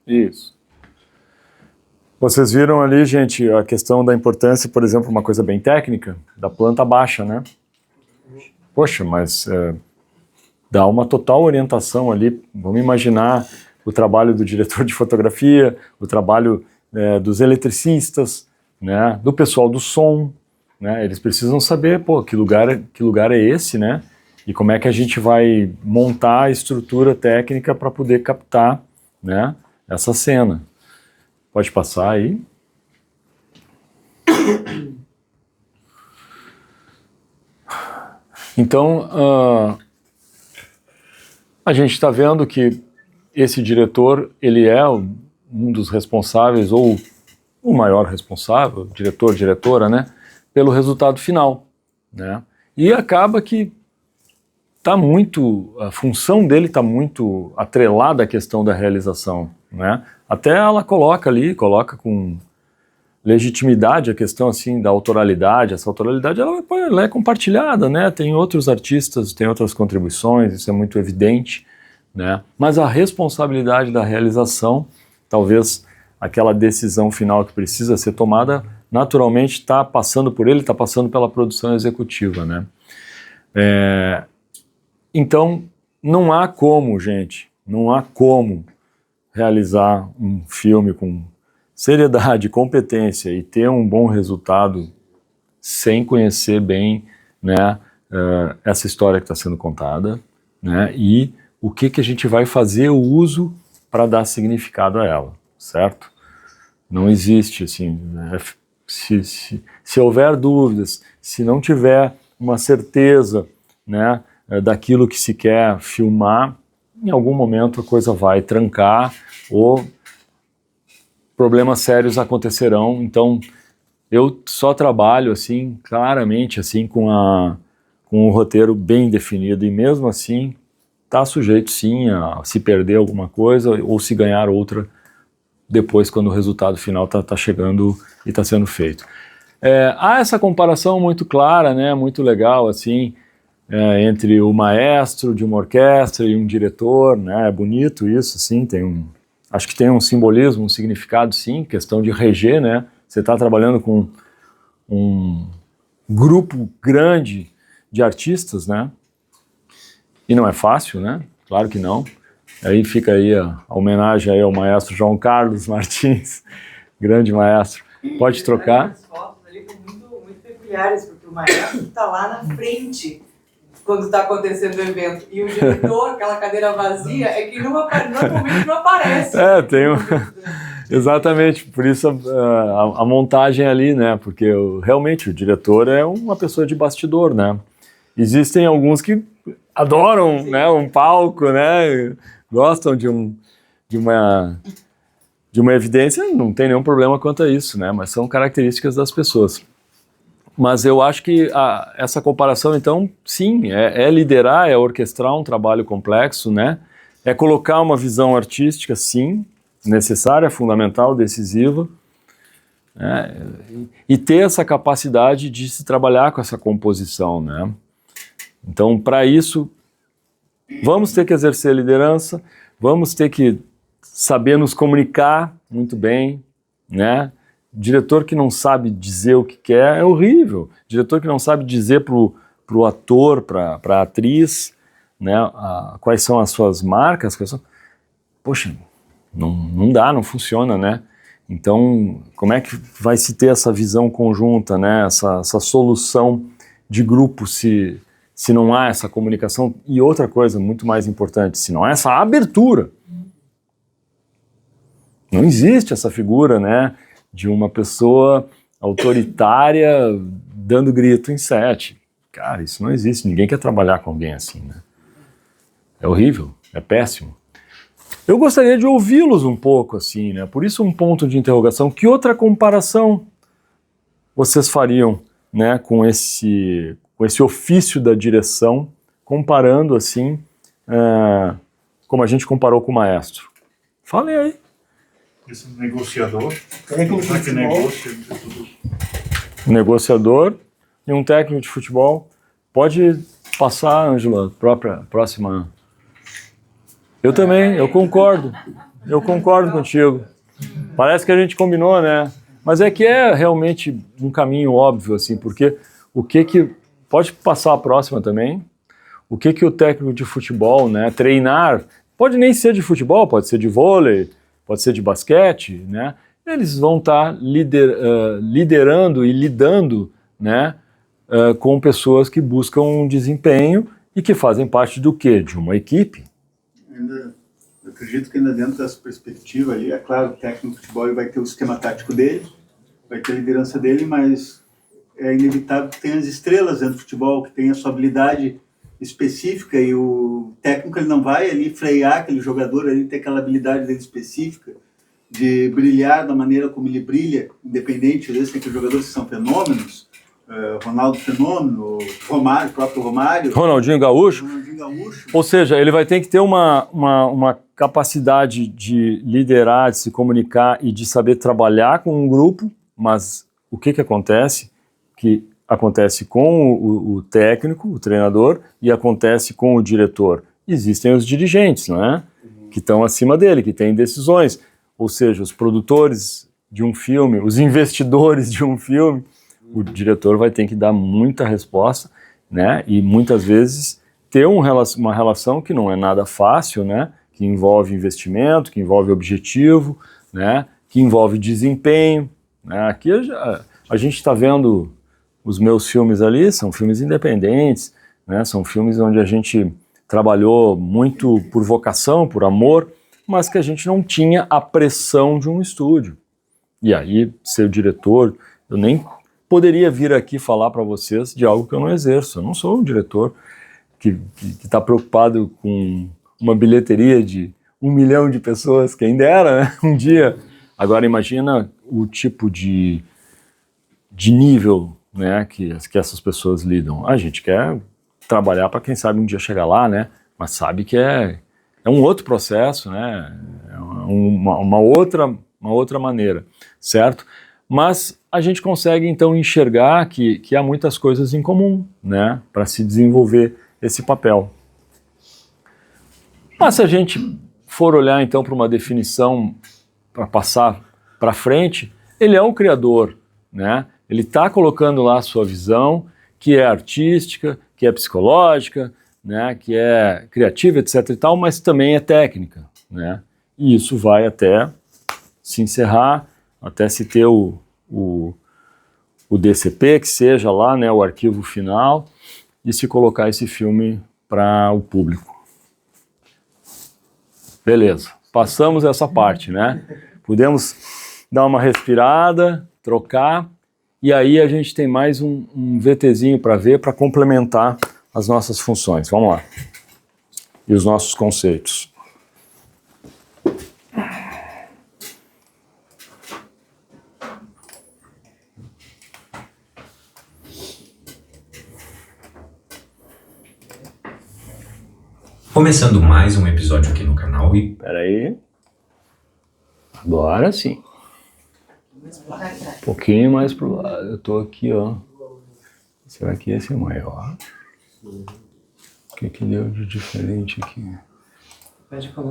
Isso. Vocês viram ali, gente, a questão da importância, por exemplo, uma coisa bem técnica, da planta baixa, né? Poxa, mas dá uma total orientação ali. Vamos imaginar o trabalho do diretor de fotografia, o trabalho dos eletricistas, né, do pessoal do som, né? Eles precisam saber, pô, que lugar é esse, né? E como é que a gente vai montar a estrutura técnica para poder captar, né, essa cena. Pode passar aí. Então, a gente está vendo que esse diretor, ele é um dos responsáveis, ou o maior responsável, diretor, diretora, né, pelo resultado final, né? E acaba que a função dele está muito atrelada à questão da realização, né? Até ela coloca com legitimidade a questão assim da autoralidade. Essa autoralidade ela é compartilhada, né? Tem outros artistas, tem outras contribuições, isso é muito evidente, né? Mas a responsabilidade da realização, talvez aquela decisão final que precisa ser tomada, naturalmente está passando por ele, está passando pela produção executiva, né? Então, não há como, gente, não há como realizar um filme com seriedade, competência e ter um bom resultado sem conhecer bem, né, essa história que está sendo contada, né, e o que a gente vai fazer o uso para dar significado a ela, certo? Não existe, assim, se houver dúvidas, se não tiver uma certeza, né, daquilo que se quer filmar, em algum momento a coisa vai trancar ou problemas sérios acontecerão. Então, eu só trabalho assim, claramente, assim, com um roteiro bem definido, e mesmo assim está sujeito sim a se perder alguma coisa ou se ganhar outra depois, quando o resultado final está chegando e está sendo feito. Há essa comparação muito clara, né, muito legal, assim, entre o maestro de uma orquestra e um diretor, né? É bonito isso, assim, acho que tem um simbolismo, um significado, sim, questão de reger, né? Você está trabalhando com um grupo grande de artistas, né? E não é fácil, né? Claro que não. Aí fica aí a homenagem aí ao maestro João Carlos Martins, grande maestro. Pode trocar. As fotos ali são muito peculiares, porque o maestro está lá na frente quando está acontecendo o evento, e o diretor, aquela cadeira vazia, é que normalmente não aparece. Exatamente, por isso a montagem ali, né, porque realmente o diretor é uma pessoa de bastidor, né. Existem alguns que adoram, né, um palco, né, gostam de uma evidência, não tem nenhum problema quanto a isso, né, mas são características das pessoas. Mas eu acho que essa comparação, então, sim, é liderar, é orquestrar um trabalho complexo, né, é colocar uma visão artística, sim, necessária, fundamental, decisiva, né, e ter essa capacidade de se trabalhar com essa composição, né. Então, para isso, vamos ter que exercer liderança, vamos ter que saber nos comunicar muito bem, né? Diretor que não sabe dizer o que quer é horrível. Diretor que não sabe dizer pro ator, para a atriz, né, quais são as suas marcas, poxa, não dá, não funciona, né? Então, como é que vai se ter essa visão conjunta, né? Essa solução de grupo se não há essa comunicação? E outra coisa muito mais importante, se não há essa abertura. Não existe essa figura, né, de uma pessoa autoritária dando grito em set. Cara, isso não existe. Ninguém quer trabalhar com alguém assim, né? É horrível, é péssimo. Eu gostaria de ouvi-los um pouco assim, né? Por isso um ponto de interrogação. Que outra comparação vocês fariam, né, com esse ofício da direção, comparando assim, como a gente comparou com o maestro? Falem aí. Esse negociador, técnico de futebol. Um negociador e um técnico de futebol. Pode passar, Ângela, próxima. Eu também, eu concordo contigo. Parece que a gente combinou, né? Mas é que é realmente um caminho óbvio, assim, porque pode passar a próxima também, o que o técnico de futebol, né, treinar, pode nem ser de futebol, pode ser de vôlei, pode ser de basquete, né, eles vão estar liderando e lidando, né, com pessoas que buscam um desempenho e que fazem parte do quê? De uma equipe. Eu acredito que ainda dentro dessa perspectiva aí, é claro, o técnico de futebol vai ter o esquema tático dele, vai ter a liderança dele, mas é inevitável que tenha as estrelas dentro do futebol, que tenha a sua habilidade específica, e o técnico ele não vai ali frear aquele jogador, ele tem aquela habilidade dele específica de brilhar da maneira como ele brilha, independente, às vezes tem aqueles jogadores que são fenômenos, Ronaldo Fenômeno, Romário, o próprio Romário. Ronaldinho Gaúcho. Ou seja, ele vai ter que ter uma capacidade de liderar, de se comunicar e de saber trabalhar com um grupo, mas o que acontece? Que acontece com o técnico, o treinador, e acontece com o diretor. Existem os dirigentes, não é? Que estão acima dele, que têm decisões. Ou seja, os produtores de um filme, os investidores de um filme, o diretor vai ter que dar muita resposta, né? E muitas vezes ter uma relação que não é nada fácil, né? Que envolve investimento, que envolve objetivo, né? Que envolve desempenho, né? Aqui a gente está vendo os meus filmes ali, são filmes independentes, né? São filmes onde a gente trabalhou muito por vocação, por amor, mas que a gente não tinha a pressão de um estúdio. E aí, ser o diretor, eu nem poderia vir aqui falar para vocês de algo que eu não exerço. Eu não sou um diretor que está preocupado com uma bilheteria de 1 milhão de pessoas, quem dera, né? Um dia. Agora imagina o tipo de nível, né, que essas pessoas lidam. A gente quer trabalhar para quem sabe um dia chegar lá, né? Mas sabe que é um outro processo, né? É uma outra maneira, certo? Mas a gente consegue então enxergar que há muitas coisas em comum, né, para se desenvolver esse papel. Mas se a gente for olhar então para uma definição, para passar para frente, ele é o criador, né? Ele está colocando lá a sua visão, que é artística, que é psicológica, né, que é criativa, etc. e tal, mas também é técnica, né? E isso vai até se encerrar, até se ter o DCP, que seja lá, né, o arquivo final, e se colocar esse filme para o público. Beleza, passamos essa parte, né? Podemos dar uma respirada, trocar, e aí a gente tem mais um VTzinho para ver, para complementar as nossas funções. Vamos lá. E os nossos conceitos. Começando mais um episódio aqui no canal e... Peraí. Agora sim. Um pouquinho mais pro lado. Eu tô aqui, ó. Será que esse é maior? O que deu de diferente aqui?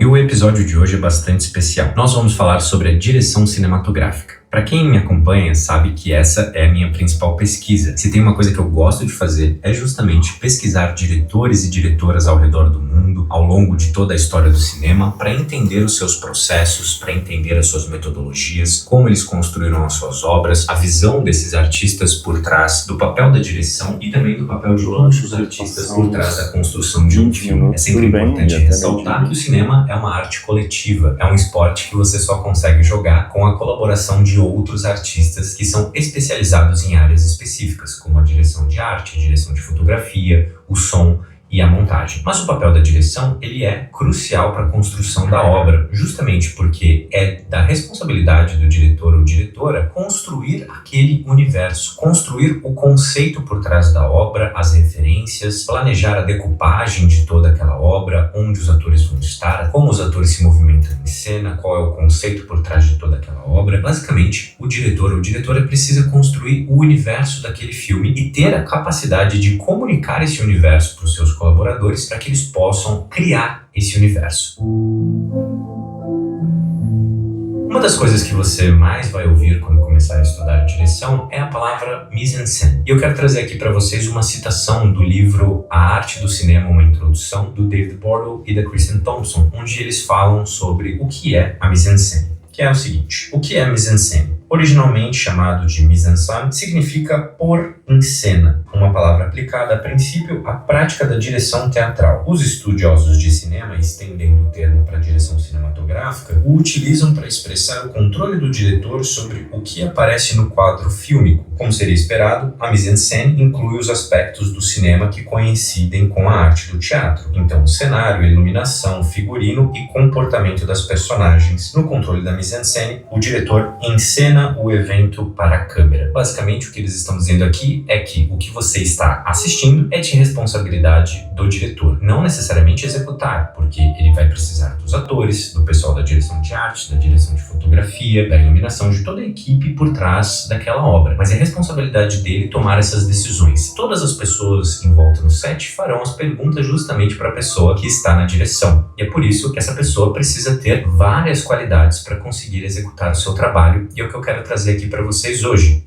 E o episódio de hoje é bastante especial. Nós vamos falar sobre a direção cinematográfica. Para quem me acompanha sabe que essa é a minha principal pesquisa. Se tem uma coisa que eu gosto de fazer é justamente pesquisar diretores e diretoras ao redor do mundo, ao longo de toda a história do cinema, para entender os seus processos, para entender as suas metodologias, como eles construíram as suas obras, a visão desses artistas por trás do papel da direção e também do papel de outros artistas por trás da construção de um filme. É sempre importante ressaltar que o cinema é uma arte coletiva, é um esporte que você só consegue jogar com a colaboração de outros artistas que são especializados em áreas específicas, como a direção de arte, a direção de fotografia, o som e a montagem. Mas o papel da direção, ele é crucial para a construção da obra, justamente porque é da responsabilidade do diretor ou diretora construir aquele universo, construir o conceito por trás da obra, as referências, planejar a decupagem de toda aquela obra, onde os atores vão estar, como os atores se movimentam em cena, qual é o conceito por trás de toda aquela obra. Basicamente, o diretor ou diretora precisa construir o universo daquele filme e ter a capacidade de comunicar esse universo para os seus colaboradores para que eles possam criar esse universo. Uma das coisas que você mais vai ouvir quando começar a estudar direção é a palavra mise-en-scène. E eu quero trazer aqui para vocês uma citação do livro A Arte do Cinema, uma introdução, do David Bordow e da Kristen Thompson, onde eles falam sobre o que é a mise-en-scène, que é o seguinte: o que é mise-en-scène? Originalmente chamado de mise-en-scène, significa pôr em cena, uma palavra aplicada a princípio à prática da direção teatral. Os estudiosos de cinema, estendendo o termo para direção cinematográfica, o utilizam para expressar o controle do diretor sobre o que aparece no quadro fílmico. Como seria esperado, a mise-en-scène inclui os aspectos do cinema que coincidem com a arte do teatro. Então, o cenário, iluminação, figurino e comportamento das personagens. No controle da mise-en-scène, o diretor encena o evento para a câmera. Basicamente, o que eles estão dizendo aqui é que o que você está assistindo é de responsabilidade do diretor, não necessariamente executar, porque ele vai precisar dos atores, do pessoal da direção de arte, da direção de fotografia, da iluminação, de toda a equipe por trás daquela obra. Mas é responsabilidade dele tomar essas decisões. Todas as pessoas em volta no set farão as perguntas justamente para a pessoa que está na direção. E é por isso que essa pessoa precisa ter várias qualidades para conseguir executar o seu trabalho, e é o que eu quero trazer aqui para vocês hoje.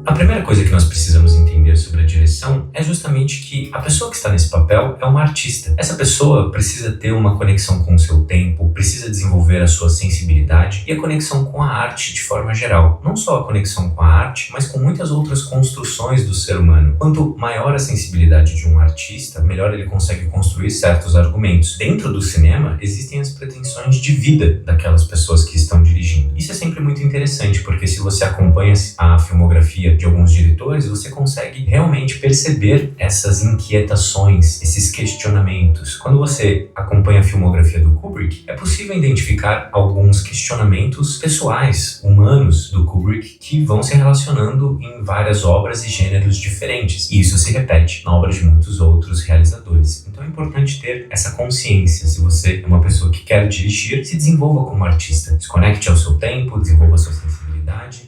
A primeira coisa que nós precisamos entender sobre a direção é justamente que a pessoa que está nesse papel é uma artista. Essa pessoa precisa ter uma conexão com o seu tempo, precisa desenvolver a sua sensibilidade e a conexão com a arte de forma geral. Não só a conexão com a arte, mas com muitas outras construções do ser humano. Quanto maior a sensibilidade de um artista, melhor ele consegue construir certos argumentos. Dentro do cinema, existem as pretensões de vida daquelas pessoas que estão dirigindo. Isso é sempre muito interessante, porque se você acompanha a filmografia de alguns diretores, você consegue realmente perceber essas inquietações, esses questionamentos. Quando você acompanha a filmografia do Kubrick, é possível identificar alguns questionamentos pessoais, humanos do Kubrick, que vão se relacionando em várias obras e gêneros diferentes. E isso se repete na obra de muitos outros realizadores. Então é importante ter essa consciência. Se você é uma pessoa que quer dirigir, se desenvolva como artista. Se conecte ao seu tempo, desenvolva a sua sensibilidade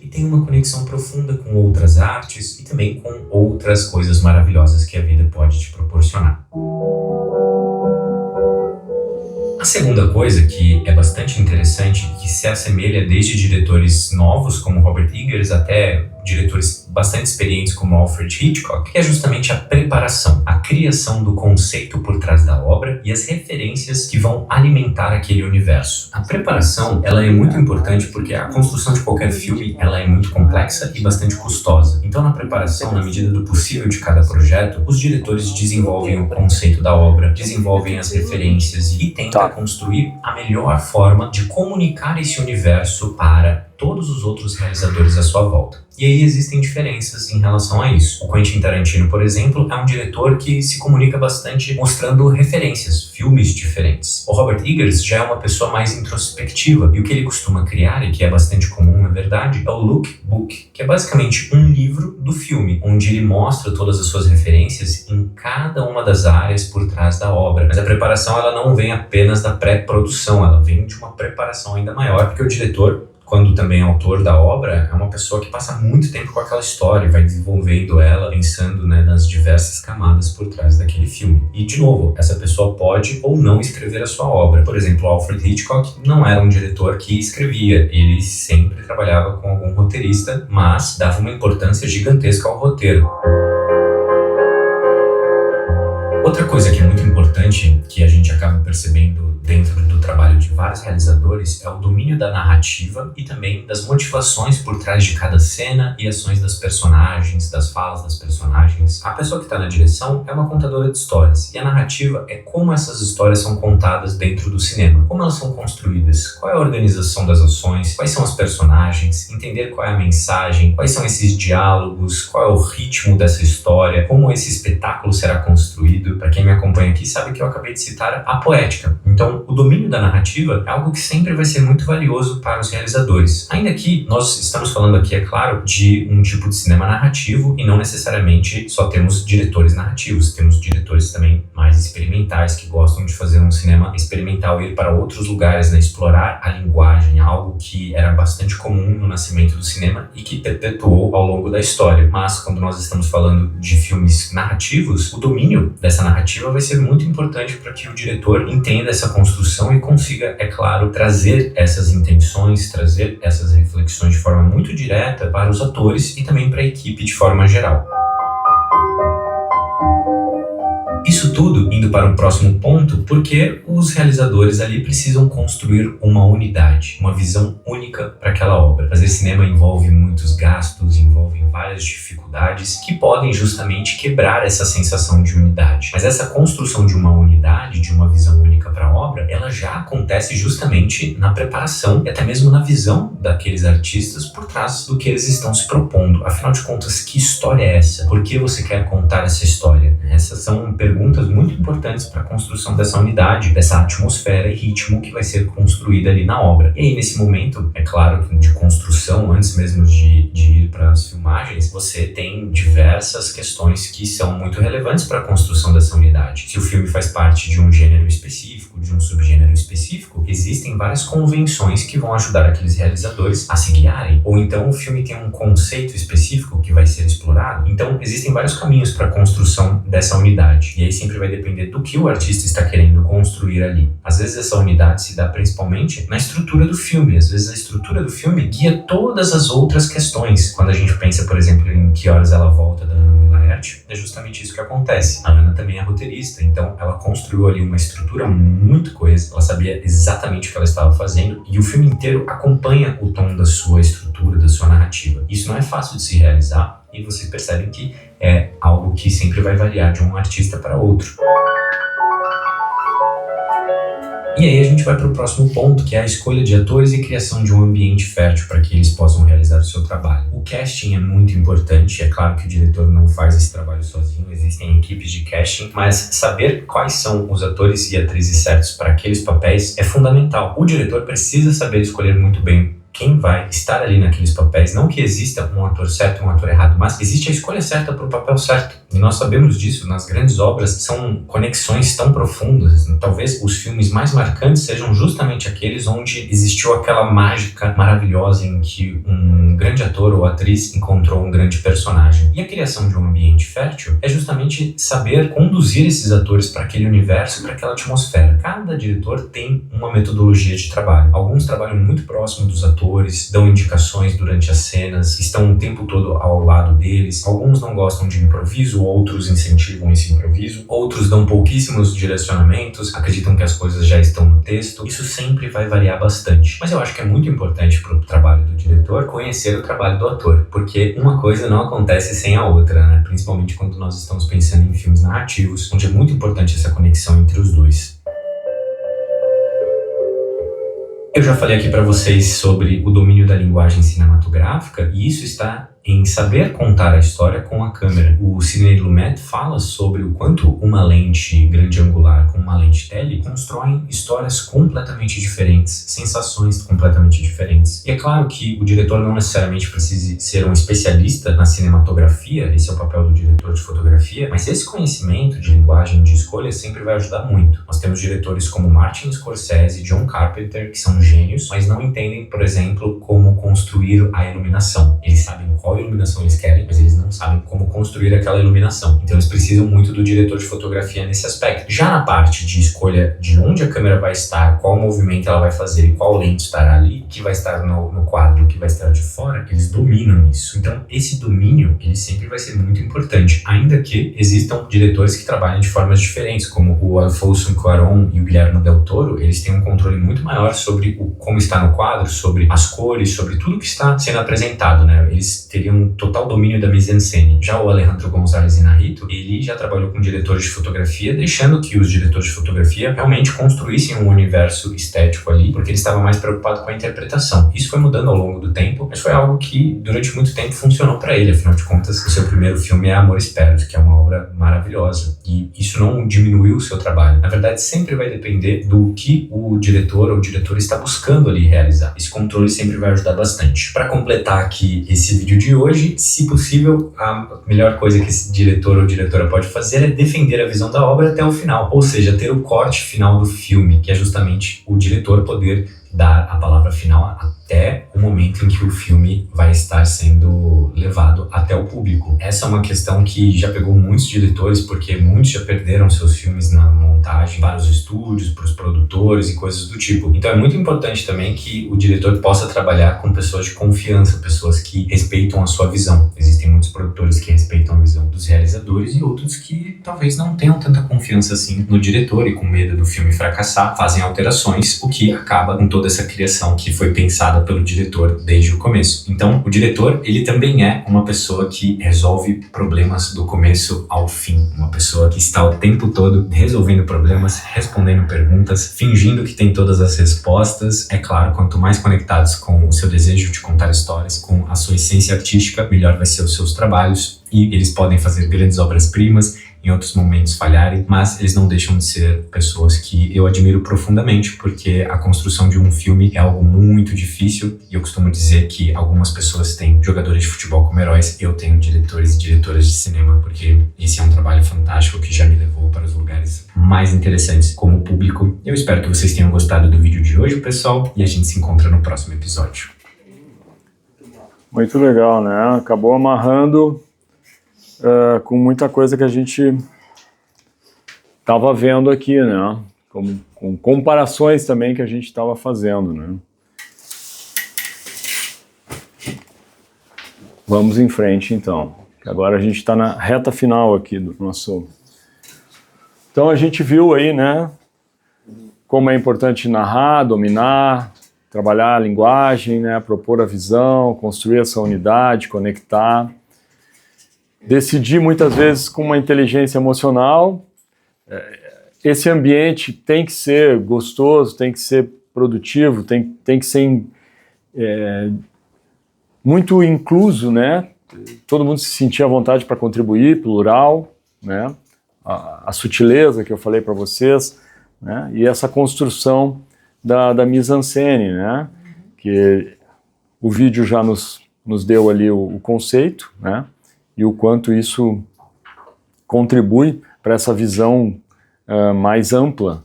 e tenha uma conexão profunda com outras artes e também com outras coisas maravilhosas que a vida pode te proporcionar. A segunda coisa que é bastante interessante e que se assemelha desde diretores novos como Robert Eggers até diretores bastante experientes como Alfred Hitchcock, que é justamente a preparação, a criação do conceito por trás da obra e as referências que vão alimentar aquele universo. A preparação, ela é muito importante porque a construção de qualquer filme, ela é muito complexa e bastante custosa. Então, na preparação, na medida do possível de cada projeto, os diretores desenvolvem o conceito da obra, desenvolvem as referências e tentam construir a melhor forma de comunicar esse universo para todos os outros realizadores à sua volta. E aí existem diferenças em relação a isso. O Quentin Tarantino, por exemplo, é um diretor que se comunica bastante mostrando referências, filmes diferentes. O Robert Eggers já é uma pessoa mais introspectiva, e o que ele costuma criar, e que é bastante comum, na verdade, é o lookbook, que é basicamente um livro do filme, onde ele mostra todas as suas referências em cada uma das áreas por trás da obra. Mas a preparação ela não vem apenas da pré-produção, ela vem de uma preparação ainda maior, porque o diretor, quando também é autor da obra, é uma pessoa que passa muito tempo com aquela história, vai desenvolvendo ela, pensando, né, nas diversas camadas por trás daquele filme. E, de novo, essa pessoa pode ou não escrever a sua obra. Por exemplo, Alfred Hitchcock não era um diretor que escrevia, ele sempre trabalhava com algum roteirista, mas dava uma importância gigantesca ao roteiro. Outra coisa que é muito importante, que a gente acaba percebendo dentro do trabalho de vários realizadores, é o domínio da narrativa e também das motivações por trás de cada cena e ações das personagens, das falas das personagens. A pessoa que está na direção é uma contadora de histórias, e a narrativa é como essas histórias são contadas dentro do cinema, como elas são construídas, qual é a organização das ações, quais são os personagens, entender qual é a mensagem, quais são esses diálogos, qual é o ritmo dessa história, como esse espetáculo será construído. Para quem me acompanha aqui sabe que eu acabei de citar a poética. Então, o domínio da narrativa é algo que sempre vai ser muito valioso para os realizadores. Ainda que nós estamos falando aqui, é claro, de um tipo de cinema narrativo e não necessariamente só temos diretores narrativos. Temos diretores também mais experimentais que gostam de fazer um cinema experimental, ir para outros lugares, né, explorar a linguagem, algo que era bastante comum no nascimento do cinema e que perpetuou ao longo da história. Mas quando nós estamos falando de filmes narrativos, o domínio dessa narrativa vai ser muito importante para que o diretor entenda essa construção e consiga, é claro, trazer essas intenções, trazer essas reflexões de forma muito direta para os atores e também para a equipe de forma geral. Isso tudo indo para o próximo ponto, porque os realizadores ali precisam construir uma unidade, uma visão única para aquela obra. Fazer cinema envolve muitos gastos, envolve várias dificuldades que podem justamente quebrar essa sensação de unidade. Mas essa construção de uma unidade, de uma visão única para a obra, ela já acontece justamente na preparação e até mesmo na visão daqueles artistas por trás do que eles estão se propondo. Afinal de contas, que história é essa? Por que você quer contar essa história? Essas são perguntas muito importantes para a construção dessa unidade, dessa atmosfera e ritmo que vai ser construída ali na obra. E aí, nesse momento, é claro que de construção, antes mesmo de ir para as filmagens, você tem diversas questões que são muito relevantes para a construção dessa unidade. Se o filme faz parte de um gênero específico, de um subgênero específico, existem várias convenções que vão ajudar aqueles realizadores a se guiarem. Ou então o filme tem um conceito específico que vai ser explorado. Então existem vários caminhos para a construção dessa unidade. E aí sempre vai depender do que o artista está querendo construir ali. Às vezes essa unidade se dá principalmente na estrutura do filme. Às vezes a estrutura do filme guia todas as outras questões. Quando a gente pensa, por exemplo, em Que Horas Ela Volta, da Ana Mulaert, é justamente isso que acontece. A Ana também é roteirista, então ela construiu ali uma estrutura muito coesa. Ela sabia exatamente o que ela estava fazendo e o filme inteiro acompanha o tom da sua estrutura, da sua narrativa. Isso não é fácil de se realizar e vocês percebem que é algo que sempre vai variar de um artista para outro. E aí a gente vai para o próximo ponto, que é a escolha de atores e criação de um ambiente fértil para que eles possam realizar o seu trabalho. O casting é muito importante, é claro que o diretor não faz esse trabalho sozinho, existem equipes de casting, mas saber quais são os atores e atrizes certos para aqueles papéis é fundamental. O diretor precisa saber escolher muito bem quem vai estar ali naqueles papéis. Não que exista um ator certo e um ator errado, mas existe a escolha certa para o papel certo. E nós sabemos disso, nas grandes obras são conexões tão profundas. Talvez os filmes mais marcantes sejam justamente aqueles onde existiu aquela mágica maravilhosa em que um grande ator ou atriz encontrou um grande personagem. E a criação de um ambiente fértil é justamente saber conduzir esses atores para aquele universo, para aquela atmosfera. Cada diretor tem uma metodologia de trabalho. Alguns trabalham muito próximo dos atores, dão indicações durante as cenas, estão o tempo todo ao lado deles. Alguns não gostam de improviso, outros incentivam esse improviso, outros dão pouquíssimos direcionamentos, acreditam que as coisas já estão no texto. Isso sempre vai variar bastante. Mas eu acho que é muito importante para o trabalho do diretor conhecer o trabalho do ator, porque uma coisa não acontece sem a outra, né? Principalmente quando nós estamos pensando em filmes narrativos, onde é muito importante essa conexão entre os dois. Eu já falei aqui para vocês sobre o domínio da linguagem cinematográfica e isso está em saber contar a história com a câmera. O Sidney Lumet fala sobre o quanto uma lente grande angular com uma lente tele constroem histórias completamente diferentes, sensações completamente diferentes. E é claro que o diretor não necessariamente precise ser um especialista na cinematografia, esse é o papel do diretor de fotografia, mas esse conhecimento de linguagem de escolha sempre vai ajudar muito. Nós temos diretores como Martin Scorsese e John Carpenter, que são gênios, mas não entendem, por exemplo, como construir a iluminação. Eles sabem qual iluminação eles querem, mas eles não sabem como construir aquela iluminação. Então eles precisam muito do diretor de fotografia nesse aspecto. Já na parte de escolha de onde a câmera vai estar, qual movimento ela vai fazer e qual lente estará ali, que vai estar no quadro, que vai estar de fora, eles dominam isso. Então esse domínio, ele sempre vai ser muito importante, ainda que existam diretores que trabalhem de formas diferentes, como o Alfonso Cuarón e o Guillermo del Toro, eles têm um controle muito maior sobre como está no quadro, sobre as cores, sobre tudo que está sendo apresentado, né? Eles teriam um total domínio da mise-en-scène. Já o Alejandro González Iñárritu, ele já trabalhou com diretores de fotografia, deixando que os diretores de fotografia realmente construíssem um universo estético ali, porque ele estava mais preocupado com a interpretação. Isso foi mudando ao longo do tempo, mas foi algo que durante muito tempo funcionou para ele. Afinal de contas, o seu primeiro filme é Amores Perros, que é uma obra maravilhosa. E isso não diminuiu o seu trabalho. Na verdade, sempre vai depender do que o diretor ou o diretor está buscando ali realizar. Esse controle sempre vai ajudar bastante. Para completar aqui esse vídeo de hoje, se possível, a melhor coisa que esse diretor ou diretora pode fazer é defender a visão da obra até o final, ou seja, ter o corte final do filme, que é justamente o diretor poder dar a palavra final até o momento em que o filme vai estar sendo levado até o público. Essa é uma questão que já pegou muitos diretores, porque muitos já perderam seus filmes na montagem para os estúdios, para os produtores e coisas do tipo. Então é muito importante também que o diretor possa trabalhar com pessoas de confiança, pessoas que respeitam a sua visão. Existem muitos produtores que respeitam a visão dos realizadores e outros que talvez não tenham tanta confiança assim no diretor e com medo do filme fracassar, fazem alterações, o que acaba com toda essa criação que foi pensada pelo diretor desde o começo. Então, o diretor, ele também é uma pessoa que resolve problemas do começo ao fim. Uma pessoa que está o tempo todo resolvendo problemas, respondendo perguntas, fingindo que tem todas as respostas. É claro, quanto mais conectados com o seu desejo de contar histórias, com a sua essência artística, melhor vai ser os seus trabalhos. E eles podem fazer grandes obras-primas, em outros momentos falharem, mas eles não deixam de ser pessoas que eu admiro profundamente, porque a construção de um filme é algo muito difícil, e eu costumo dizer que algumas pessoas têm jogadores de futebol como heróis, eu tenho diretores e diretoras de cinema, porque esse é um trabalho fantástico que já me levou para os lugares mais interessantes como público. Eu espero que vocês tenham gostado do vídeo de hoje, pessoal, e a gente se encontra no próximo episódio. Muito legal, né? Acabou amarrando com muita coisa que a gente estava vendo aqui, né? Com comparações também que a gente estava fazendo, né? Vamos em frente, então. Agora a gente está na reta final aqui do nosso... Então a gente viu aí, né? Como é importante narrar, dominar, trabalhar a linguagem, né? Propor a visão, construir essa unidade, conectar... Decidir muitas vezes com uma inteligência emocional. Esse ambiente tem que ser gostoso, tem que ser produtivo, tem que ser muito incluso, né? Todo mundo se sentir à vontade para contribuir, plural, né? A sutileza que eu falei para vocês, né? E essa construção da mise-en-scène, né? Que o vídeo já nos deu ali o conceito, né? E o quanto isso contribui para essa visão mais ampla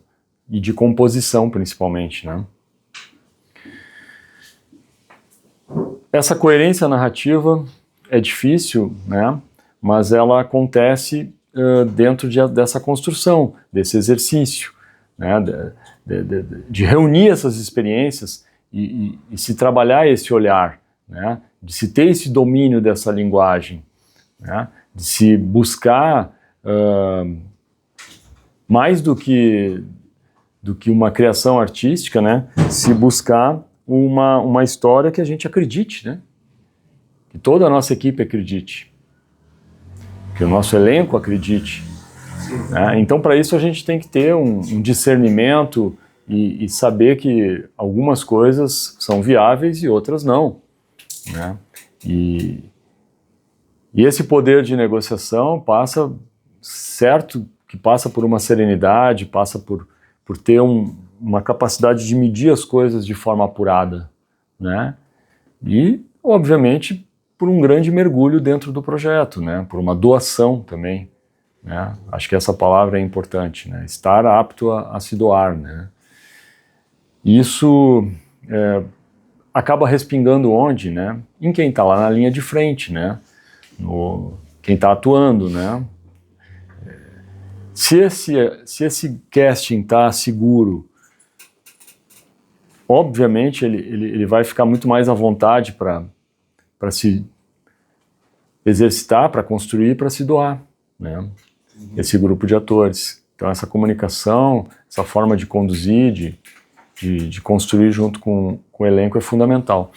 e de composição, principalmente, né? Essa coerência narrativa é difícil, né? Mas ela acontece dentro dessa construção, desse exercício, né? De reunir essas experiências e se trabalhar esse olhar, né? De se ter esse domínio dessa linguagem, né? De se buscar mais do que uma criação artística, né? Se buscar uma história que a gente acredite, né? Que toda a nossa equipe acredite, que o nosso elenco acredite, né? Então, para isso a gente tem que ter um discernimento e saber que algumas coisas são viáveis e outras não, né? E esse poder de negociação passa por uma serenidade, passa por ter uma capacidade de medir as coisas de forma apurada, né? E, obviamente, por um grande mergulho dentro do projeto, né? Por uma doação também, né? Acho que essa palavra é importante, né? Estar apto a se doar, né? Isso acaba respingando onde, né? Em quem está lá na linha de frente, né? Quem está atuando, né? Se esse casting está seguro, obviamente ele vai ficar muito mais à vontade para se exercitar, para construir, para se doar, né? Esse grupo de atores. Então essa comunicação, essa forma de conduzir, de construir junto com o elenco é fundamental.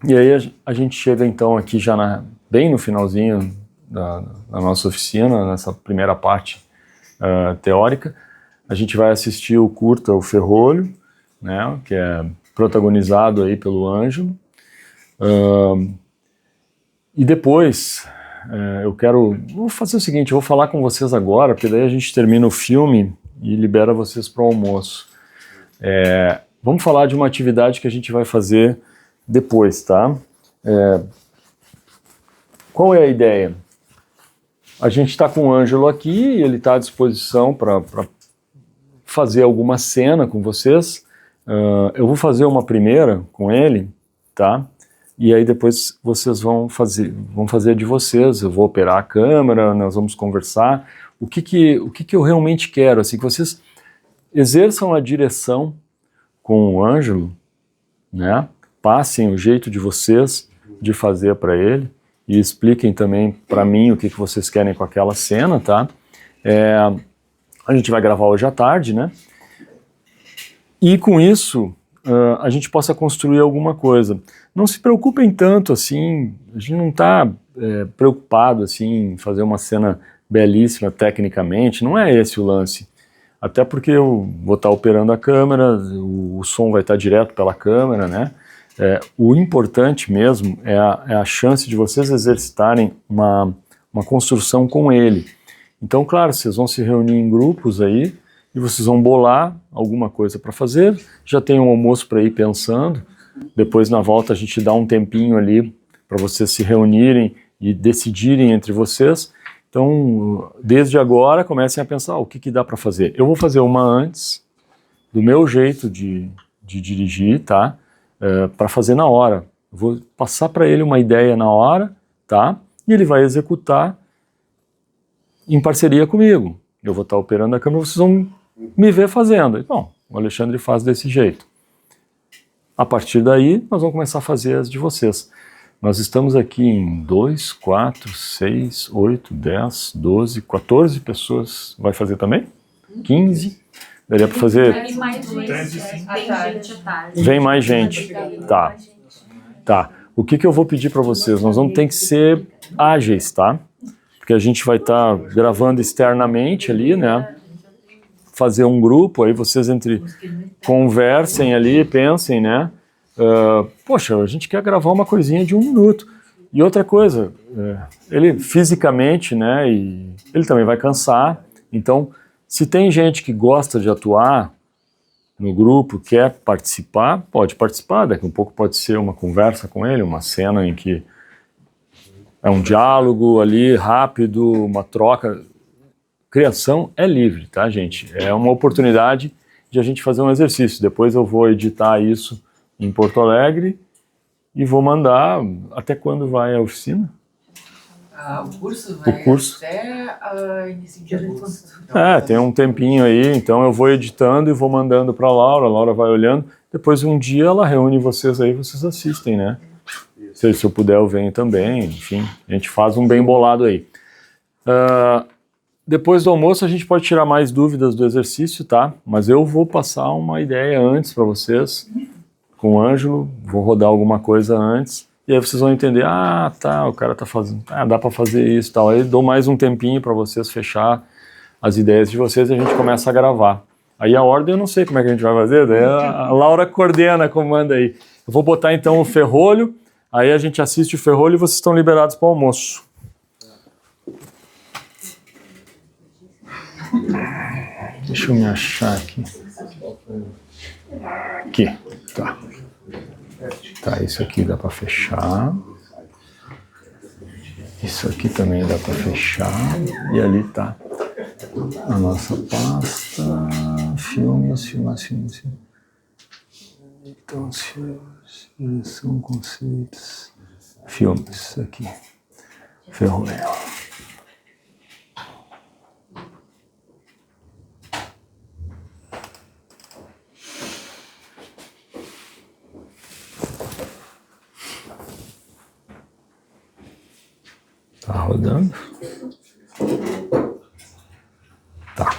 E aí a gente chega então aqui já bem no finalzinho da nossa oficina, nessa primeira parte teórica. A gente vai assistir o curta O Ferrolho, né, que é protagonizado aí pelo Ângelo. E depois vou fazer o seguinte, eu vou falar com vocês agora, porque daí a gente termina o filme e libera vocês para o almoço. Vamos falar de uma atividade que a gente vai fazer depois, tá? Qual é a ideia? A gente está com o Ângelo aqui e ele está à disposição para fazer alguma cena com vocês. Eu vou fazer uma primeira com ele, tá? E aí depois vocês vão fazer de vocês. Eu vou operar a câmera, nós vamos conversar. O que eu realmente quero, assim, que vocês exerçam a direção com o Ângelo, né? Passem o jeito de vocês de fazer para ele e expliquem também para mim o que vocês querem com aquela cena, tá? A gente vai gravar hoje à tarde, né? E com isso a gente possa construir alguma coisa. Não se preocupem tanto assim, a gente não está preocupado assim em fazer uma cena belíssima tecnicamente, não é esse o lance. Até porque eu vou estar operando a câmera, o som vai estar direto pela câmera, né? O importante mesmo é a chance de vocês exercitarem uma construção com ele. Então, claro, vocês vão se reunir em grupos aí e vocês vão bolar alguma coisa para fazer. Já tem um almoço para ir pensando. Depois, na volta, a gente dá um tempinho ali para vocês se reunirem e decidirem entre vocês. Então, desde agora, comecem a pensar o que dá para fazer. Eu vou fazer uma antes, do meu jeito de dirigir, tá? Para fazer na hora. Eu vou passar para ele uma ideia na hora, tá? E ele vai executar em parceria comigo. Eu vou estar operando a câmera, vocês vão me ver fazendo. Bom, o Alexandre faz desse jeito. A partir daí, nós vamos começar a fazer as de vocês. Nós estamos aqui em 2, 4, 6, 8, 10, 12, 14 pessoas. Vai fazer também? 15? Daria para fazer... Vem mais gente. Vem mais gente. Tá. O que eu vou pedir para vocês? Nós vamos ter que ser ágeis, tá? Porque a gente vai estar gravando externamente ali, né? Fazer um grupo, aí vocês conversem ali, pensem, né? Poxa, a gente quer gravar uma coisinha de 1 minuto. E outra coisa, ele fisicamente, né? E ele também vai cansar. Então, se tem gente que gosta de atuar no grupo, quer participar, pode participar. Daqui a um pouco pode ser uma conversa com ele, uma cena em que é um diálogo ali rápido, uma troca. Criação é livre, tá, gente? É uma oportunidade de a gente fazer um exercício. Depois eu vou editar isso em Porto Alegre e vou mandar. Até quando vai a oficina? O curso vai até início de agosto. Tem um tempinho aí, então eu vou editando e vou mandando para a Laura vai olhando. Depois um dia ela reúne vocês aí, vocês assistem, né? Se eu puder eu venho também, enfim, a gente faz um bem bolado aí. Depois do almoço a gente pode tirar mais dúvidas do exercício, tá? Mas eu vou passar uma ideia antes para vocês, com o Ângelo, vou rodar alguma coisa antes, e aí vocês vão entender, o cara tá fazendo, dá para fazer isso e tal. Aí dou mais um tempinho para vocês fechar as ideias de vocês e a gente começa a gravar. Aí a ordem eu não sei como é que a gente vai fazer, daí a Laura coordena, comanda aí. Eu vou botar então o ferrolho, aí a gente assiste o ferrolho e vocês estão liberados para o almoço. Deixa eu me achar aqui. Aqui, tá. Tá, isso aqui dá para fechar. Isso aqui também dá para fechar. E ali tá a nossa pasta. Filmes. Então, direção, conceitos. Filmes, aqui. Ferrolho. Tá rodando? Tá.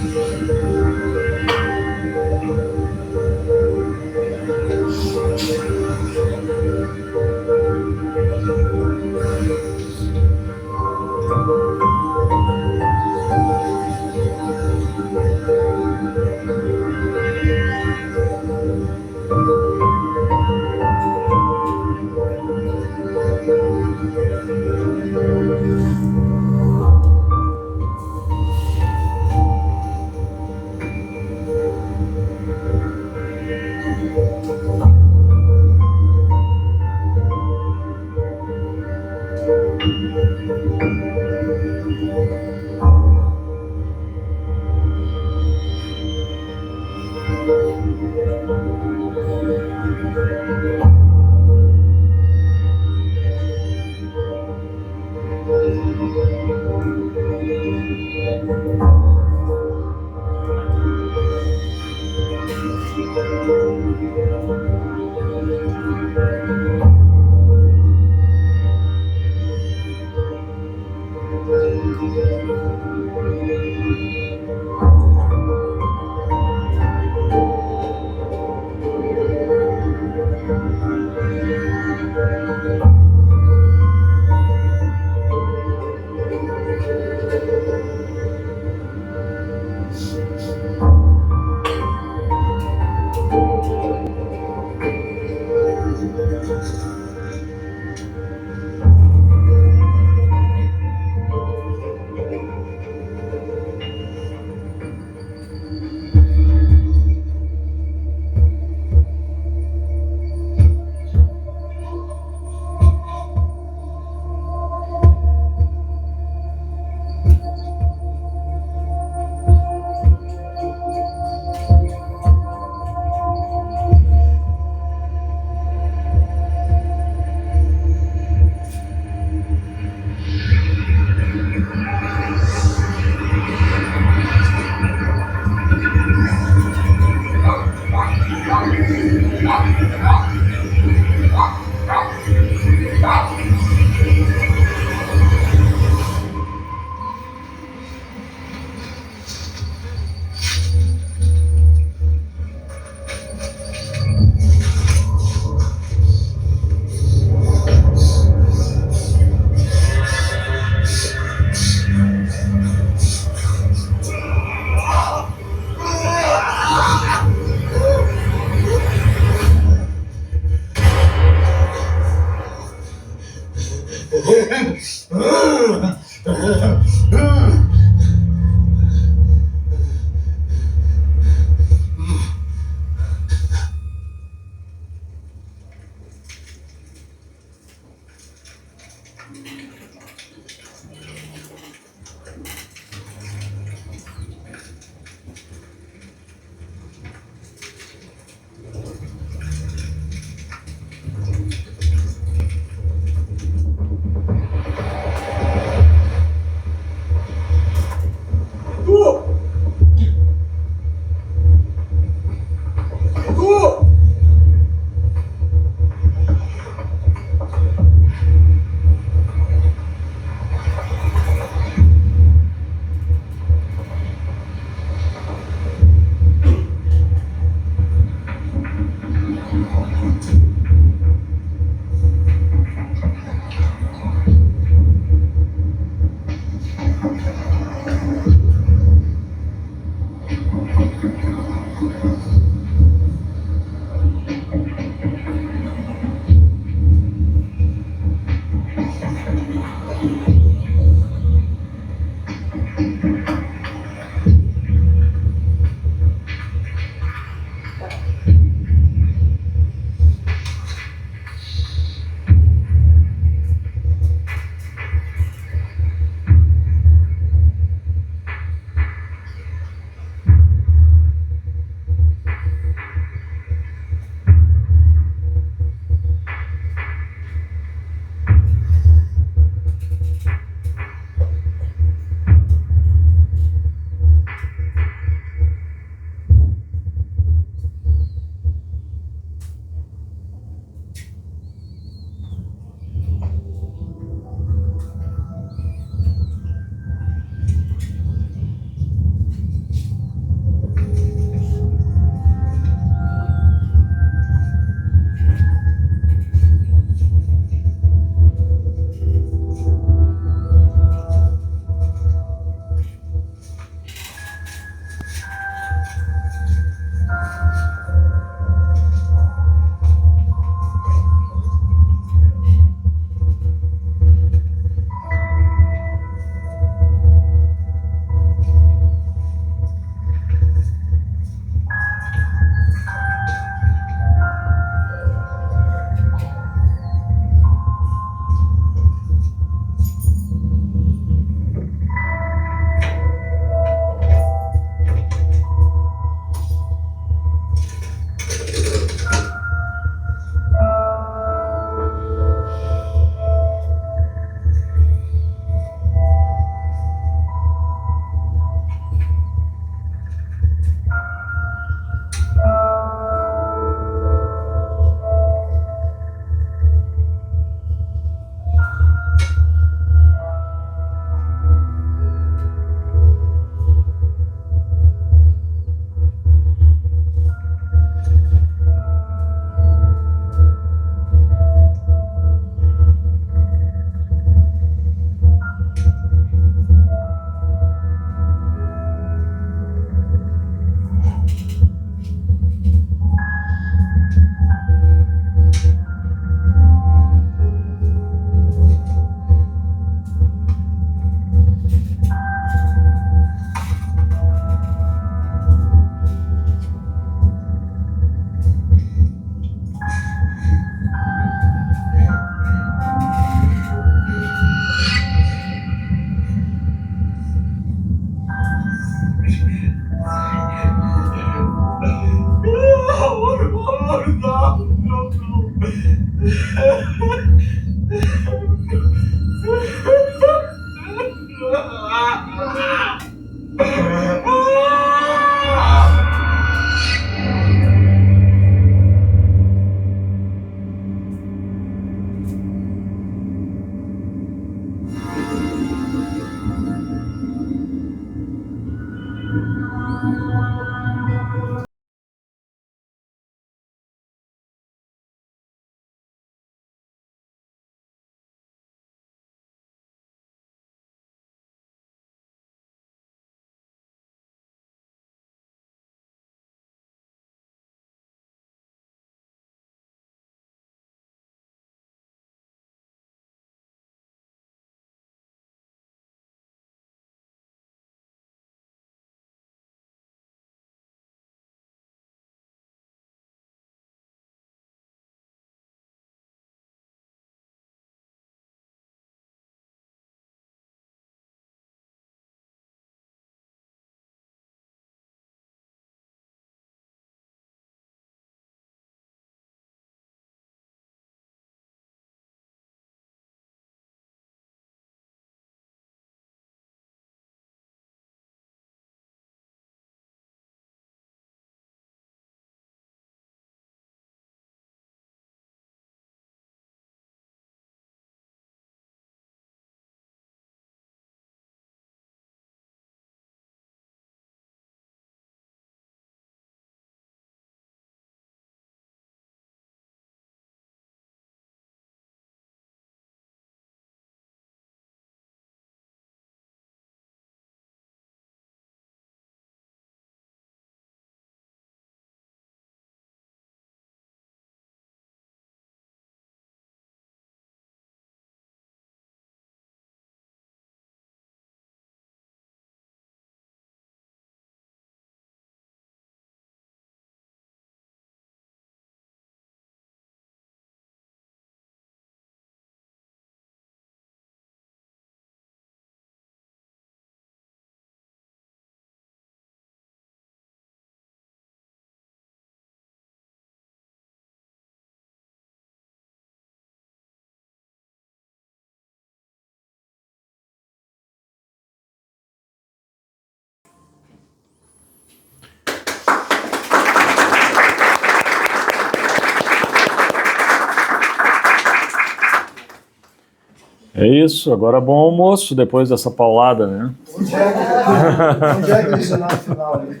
É isso, agora bom almoço depois dessa paulada, né? Onde é que eles na final ali?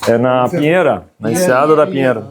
É na Pinheira, na Enseada da Pinheira.